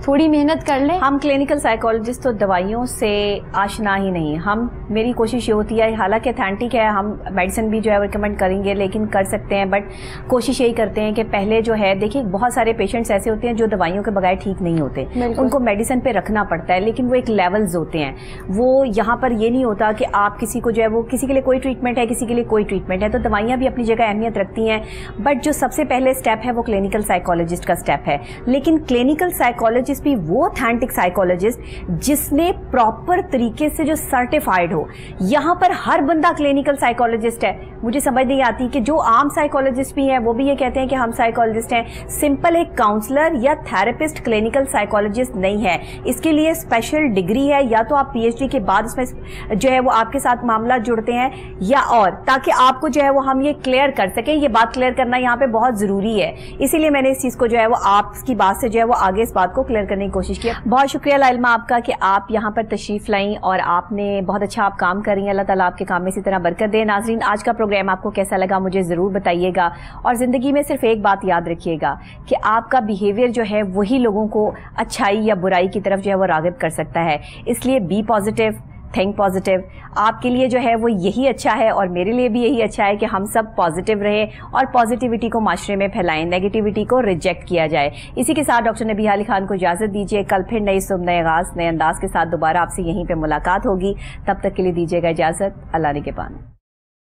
Speaker 1: تھوڑی محنت کر لیں. ہم
Speaker 2: کلینکل سائیکالوجسٹ تو دوائیوں سے آشنا ہی نہیں. میری کوشش یہ ہوتی ہے, حالانکہ اتھینٹک ہے, ہم میڈیسن بھی جو ہے ریکمینڈ کریں گے لیکن کر سکتے ہیں, بٹ کوشش یہی کرتے ہیں کہ پہلے جو ہے, دیکھیں بہت سارے پیشنٹس ایسے ہوتے ہیں جو دوائیوں کے بغیر ٹھیک نہیں ہوتے, ان کو میڈیسن پہ رکھنا پڑتا ہے, لیکن وہ ایک لیولز ہوتے ہیں. وہ یہاں پر یہ نہیں ہوتا کہ آپ کسی کو جو ہے وہ کسی کے لیے کوئی ٹریٹمنٹ ہے, کسی کے لیے کوئی ٹریٹمنٹ ہے, تو دوائیاں بھی اپنی جگہ اہمیت رکھتی ہیں, بٹ جو سب سے پہلے اسٹیپ ہے وہ کلینکل سائیکالوجسٹ کا اسٹیپ ہے. لیکن کلینکل سائیکالوجسٹ بھی وہ سائیکالوجسٹ جس نے پراپر طریقے سے جو سرٹیفائڈ ہو. یہاں پر ہر بندہ کلینکل سائیکالوجسٹ ہے. مجھے سمجھ نہیں آتی کہ جو عام سائیکالوجسٹ بھی ہیں وہ بھی یہ کہتے ہیں کہ ہم سائیکالوجسٹ ہیں. سمپل ایک کاؤنسلر یا تھراپسٹ کلینکل سائیکالوجسٹ نہیں ہے, اس کے لیے اسپیشل ڈگری ہے, یا تو آپ پی ایچ ڈی کے بعد اس میں جو ہے وہ آپ کے ساتھ معاملات جڑتے ہیں, یا اور تاکہ آپ کو جو ہے وہ ہم یہ کلیئر کر سکیں. یہ بات کلیئر کرنا یہاں پہ بہت ضروری ہے, اسی لیے میں نے اس چیز کو جو ہے وہ آپ کی بات سے جو ہے وہ آگے اس بات کو کلیئر کرنے کی کوشش کی. بہت شکریہ لائلما آپ کا کہ آپ یہاں پر تشریف لائیں, اور آپ نے بہت اچھا آپ کام کر رہی ہیں. اللہ تعالیٰ آپ کے کام میں اسی طرح برکت دے. ناظرین, آج کا پروگرام آپ کو کیسا لگا مجھے ضرور بتائیے گا, اور زندگی میں صرف ایک بات یاد رکھیے گا کہ آپ کا بیہیویئر جو ہے وہی لوگوں کو اچھائی یا برائی کی طرف جو ہے وہ راغب کر سکتا ہے. اس لیے بی پازیٹیو, تھنک پازیٹیو. آپ کے لیے جو ہے وہ یہی اچھا ہے, اور میرے لیے بھی یہی اچھا ہے کہ ہم سب پازیٹیو رہیں اور پازیٹیوٹی کو معاشرے میں پھیلائیں, نیگیٹیوٹی کو ریجیکٹ کیا جائے. اسی کے ساتھ ڈاکٹر نبیہہ علی خان کو اجازت دیجیے. کل پھر نئی صبح, نئے آغاز, نئے انداز کے ساتھ دوبارہ آپ سے یہیں پہ ملاقات ہوگی. تب تک کے لیے دیجیے گا اجازت. اللہ نگہبان.